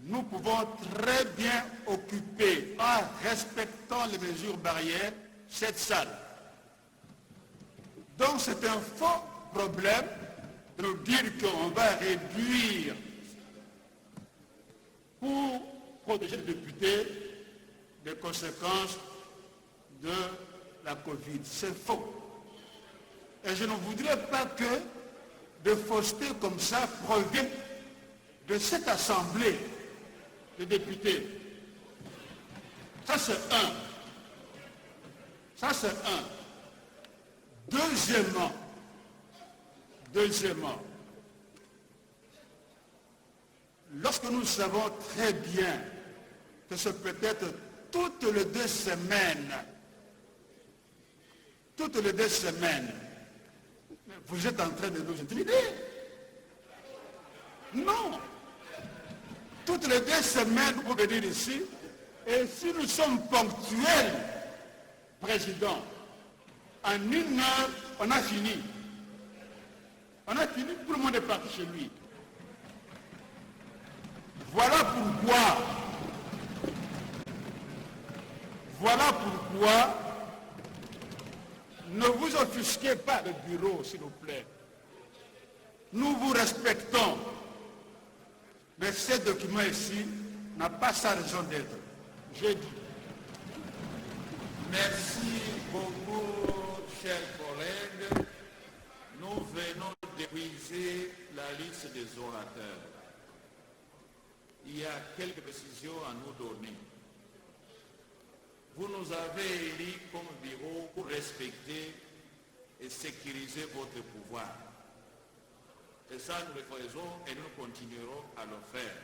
Nous pouvons très bien occuper, en respectant les mesures barrières, cette salle. Donc c'est un faux problème de nous dire qu'on va réduire pour protéger les députés des conséquences de la Covid. C'est faux. Et je ne voudrais pas que des faussetés comme ça proviennent de cette assemblée de députés. Ça c'est un. Ça c'est un. Deuxièmement, lorsque nous savons très bien que c'est peut-être toutes les 2 semaines, vous êtes en train de nous intimider. Non. Toutes les 2 semaines, vous pouvez venir ici, et si nous sommes ponctuels, Président, en 1 heure, on a fini. On a fini, tout le monde est parti chez lui. Voilà pourquoi ne vous offusquez pas le bureau, s'il vous plaît. Nous vous respectons. Mais ce document ici n'a pas sa raison d'être. J'ai dit. Merci beaucoup, chers collègues. Nous venons d'épuiser la liste des orateurs. Il y a quelques précisions à nous donner. Vous nous avez élus comme bureau pour respecter et sécuriser votre pouvoir. Et ça, nous le faisons et nous continuerons à le faire.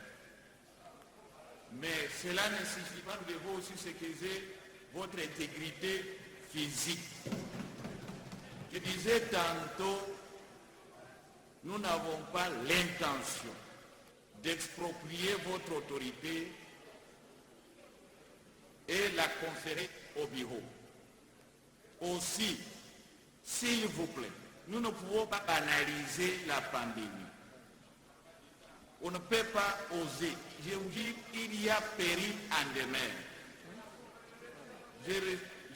Mais cela ne suffit pas, nous devons aussi sécuriser votre intégrité physique. Je disais tantôt, nous n'avons pas l'intention d'exproprier votre autorité et la conférer au bureau. Aussi, s'il vous plaît, nous ne pouvons pas banaliser la pandémie. On ne peut pas oser. Je vous dis, il y a péril en demeure.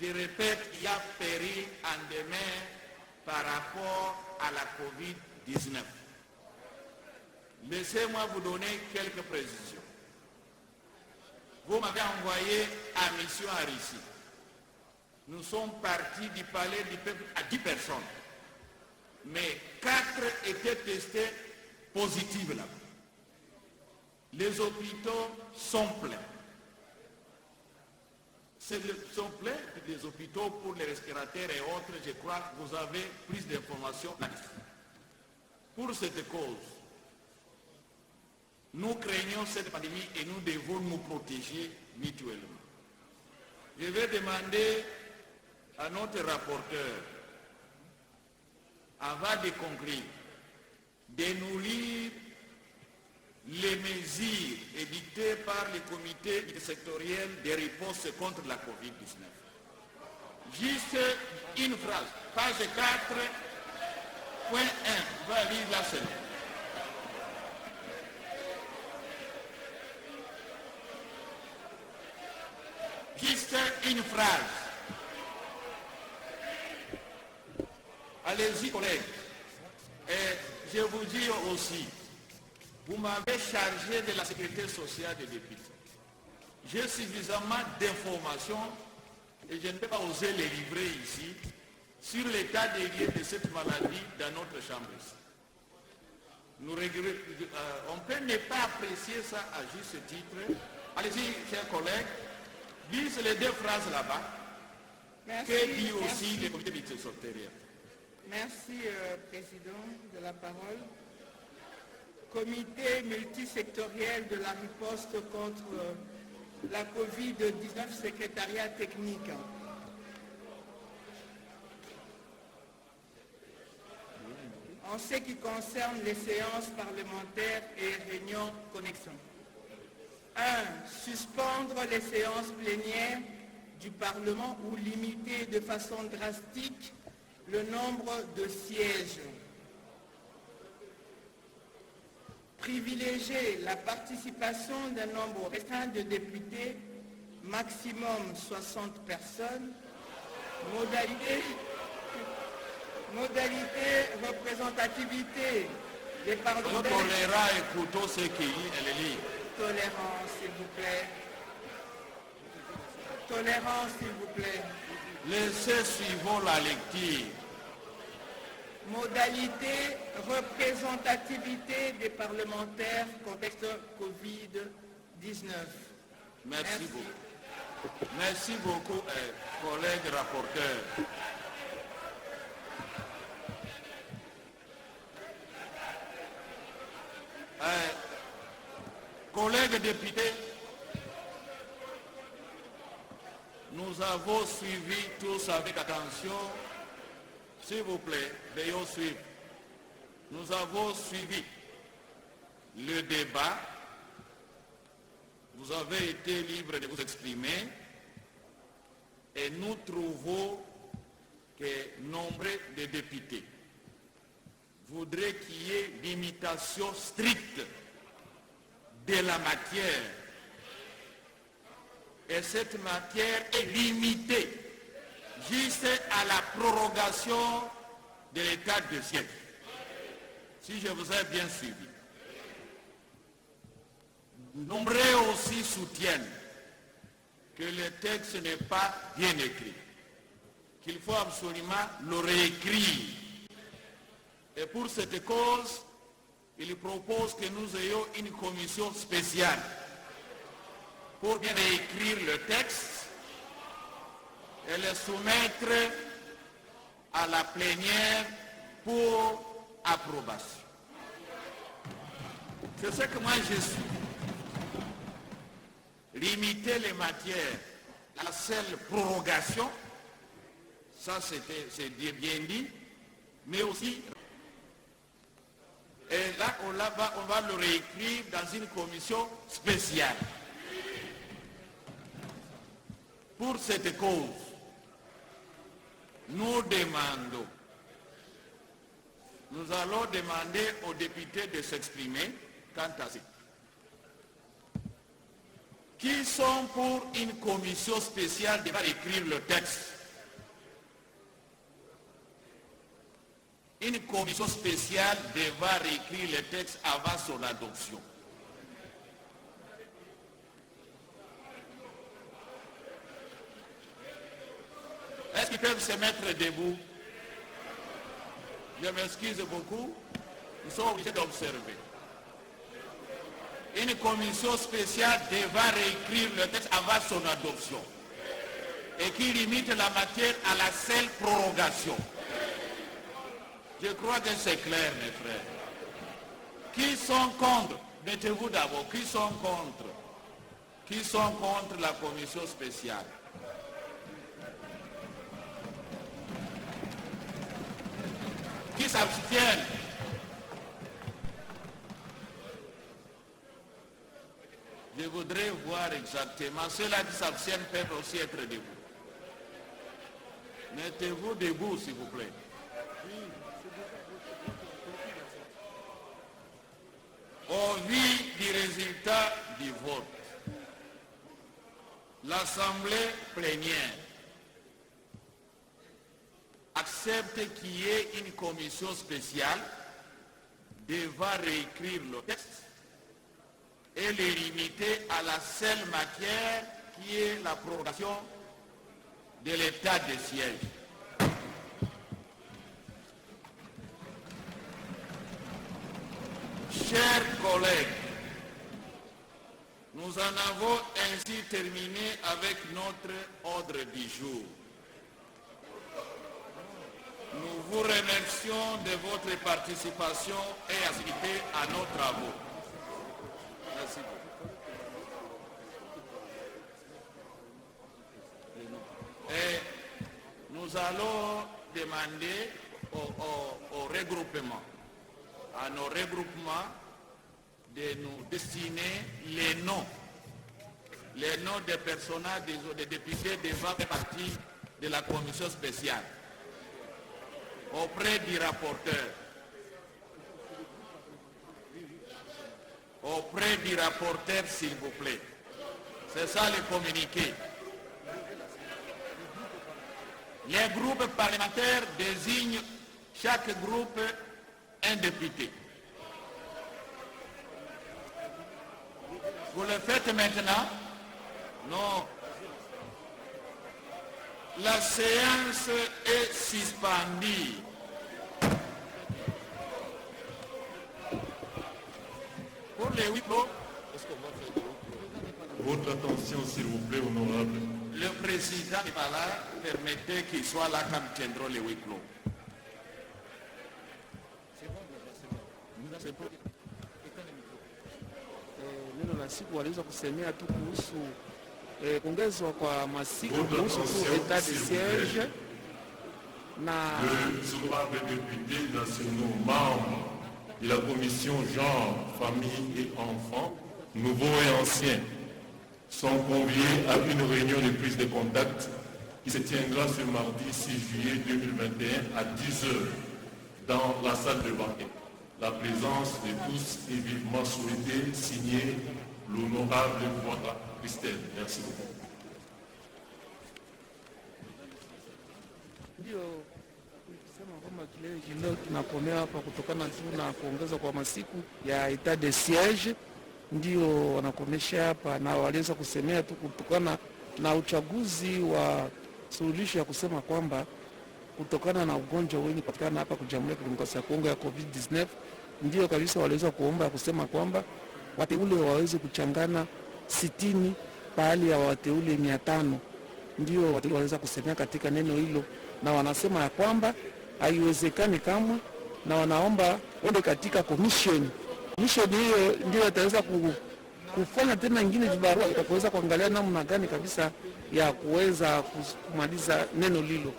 Je répète, il y a péril en demeure par rapport à la Covid-19. Laissez-moi vous donner quelques précisions. Vous m'avez envoyé à mission à Russie. Nous sommes partis du palais du peuple à 10 personnes. Mais 4 étaient testés positifs là-bas. Les hôpitaux sont pleins. Sont pleins des hôpitaux pour les respirateurs et autres. Je crois que vous avez plus d'informations là-dessus. Pour cette cause, nous craignons cette pandémie et nous devons nous protéger mutuellement. Je vais demander à notre rapporteur, avant de conclure, de nous lire les mesures édictées par le comité sectoriel de réponse contre la COVID-19. Juste une phrase, page 4.1, va lire la seule. Juste une phrase. Allez-y, collègues. Et je vous dis aussi, vous m'avez chargé de la sécurité sociale des députés. J'ai suffisamment d'informations et je ne peux pas oser les livrer ici sur l'état des lieux de cette maladie dans notre chambre ici. On peut ne pas apprécier ça à juste titre. Allez-y, chers collègues, lisez les deux phrases là-bas. Que dit aussi le comité sectoriel. Merci, Président de la parole. Comité multisectoriel de la riposte contre la COVID-19, secrétariat technique. En ce qui concerne les séances parlementaires et réunions connexion. 1. Suspendre les séances plénières du Parlement ou limiter de façon drastique le nombre de sièges. Privilégier la participation d'un nombre restreint de députés, maximum 60 personnes. Modalité représentativité des parlementaires. Tolérant, écoutons ce qu'il lit. Tolérance, s'il vous plaît. Tolérance, s'il vous plaît. Laissez suivons la lecture. Modalité représentativité des parlementaires, contexte Covid-19. Merci beaucoup. Merci beaucoup, collègues rapporteurs. Collègues députés, nous avons suivi tous avec attention, s'il vous plaît, veuillez suivre. Nous avons suivi le débat, vous avez été libres de vous exprimer et nous trouvons que nombre de députés voudraient qu'il y ait limitation stricte de la matière. Et cette matière est limitée juste à la prorogation de l'état de siège. Si je vous ai bien suivi. Nombreux aussi soutiennent que le texte n'est pas bien écrit, qu'il faut absolument le réécrire. Et pour cette cause, il propose que nous ayons une commission spéciale pour bien réécrire le texte et le soumettre à la plénière pour approbation. C'est ce que moi je suis. Limiter les matières à la seule prorogation, ça c'est bien dit, mais aussi, et là on va le réécrire dans une commission spéciale. Pour cette cause, nous allons demander aux députés de s'exprimer quant à ça. Qui sont pour une commission spéciale qui va écrire le texte? Une commission spéciale devra réécrire le texte avant son adoption. Est-ce qu'ils peuvent se mettre debout? Je m'excuse beaucoup. Nous sommes obligés d'observer. Une commission spéciale devra réécrire le texte avant son adoption et qui limite la matière à la seule prorogation. Je crois que c'est clair, mes frères. Qui sont contre? Mettez-vous d'abord. Qui sont contre? Qui sont contre la commission spéciale? Qui s'abstiennent? Je voudrais voir exactement. Ceux-là qui s'abstiennent peuvent aussi être debout. Mettez-vous debout, s'il vous plaît. Au vu du résultat du vote, l'Assemblée plénière accepte qu'il y ait une commission spéciale devant réécrire le texte et les limiter à la seule matière qui est la prorogation de l'état de siège. Chers collègues, nous en avons ainsi terminé avec notre ordre du jour. Nous vous remercions de votre participation et assiduité à nos travaux. Merci beaucoup. Et nous allons demander au regroupement, à nos regroupements, de nous destiner les noms des personnages, des députés devant faire partie de la commission spéciale auprès du rapporteur. Auprès du rapporteur, s'il vous plaît. C'est ça le communiqué. Les groupes parlementaires désignent chaque groupe un député. Vous le faites maintenant? Non. La séance est suspendue. Pour les huis clos, Votre attention, s'il vous plaît, honorable. le président n'est pas là, permettez qu'il soit là quand nous tiendrons les huis clos. Neno la siku waliweza kusemea tu kuhusu kuongezwa kwa masiku kuhusu tu etat de siège na Les honorables députés nationaux membres de la commission genre, famille et enfants, nouveaux et anciens, sont conviés à une réunion de prise de contact qui se tiendra ce mardi 6 juillet 2021 à 10h dans la salle de banquet. La présence de tous est vivement souhaitée, signé l'honorable Voix Christelle. Merci beaucoup. ndio kusema kwamba kile leo tunakomea hapa kutokana tu na kuongezwa kwa masiku ya etat de siège, ndio wanakomesha hapa, na waliweza kusemea tu kutokana na uchaguzi wa suluhisho ya kusema kwamba kutokana na ugonjwa wenye patikana hapa kwa Jamhuri ya Kidemokrasia ya Kongo ya COVID-19, ndio kabisa waliweza kuomba kusema kwamba wateule waweze kuchangana 60 pahali ya wateule 500. Ndio wateule waliweza kusemea katika neno hilo, na wanasema ya kwamba haiwezekani kamwe, na wanaomba wende katika commission hiyo ndio itaweza kufanya tena ingine vibarua kwa kuweza kuangalia namna gani kabisa ya kuweza kumaliza neno lilo.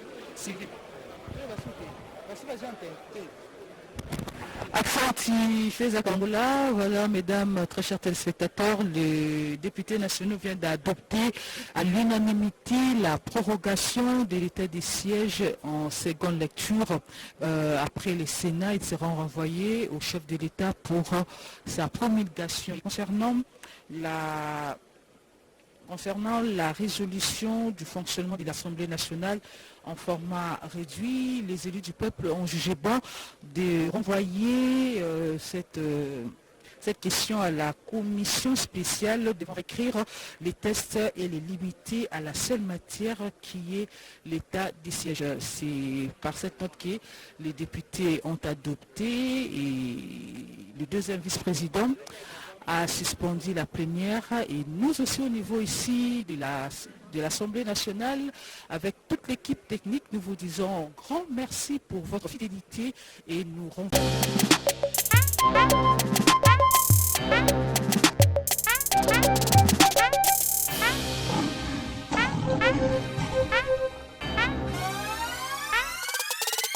Aksanti Feza Kamboula, voilà mesdames, très chers téléspectateurs, le député national vient d'adopter à l'unanimité la prorogation de l'état des sièges en seconde lecture. Après le Sénat, ils seront renvoyés au chef de l'État pour sa promulgation. Concernant la résolution du fonctionnement de l'Assemblée nationale en format réduit, les élus du peuple ont jugé bon de renvoyer cette question à la commission spéciale devant écrire les tests et les limiter à la seule matière qui est l'état des sièges. C'est par cette note que les députés ont adopté et le deuxième vice-président a suspendu la première, et nous aussi au niveau ici de de l'Assemblée nationale. Avec toute l'équipe technique, nous vous disons grand merci pour votre fidélité et nous rendons.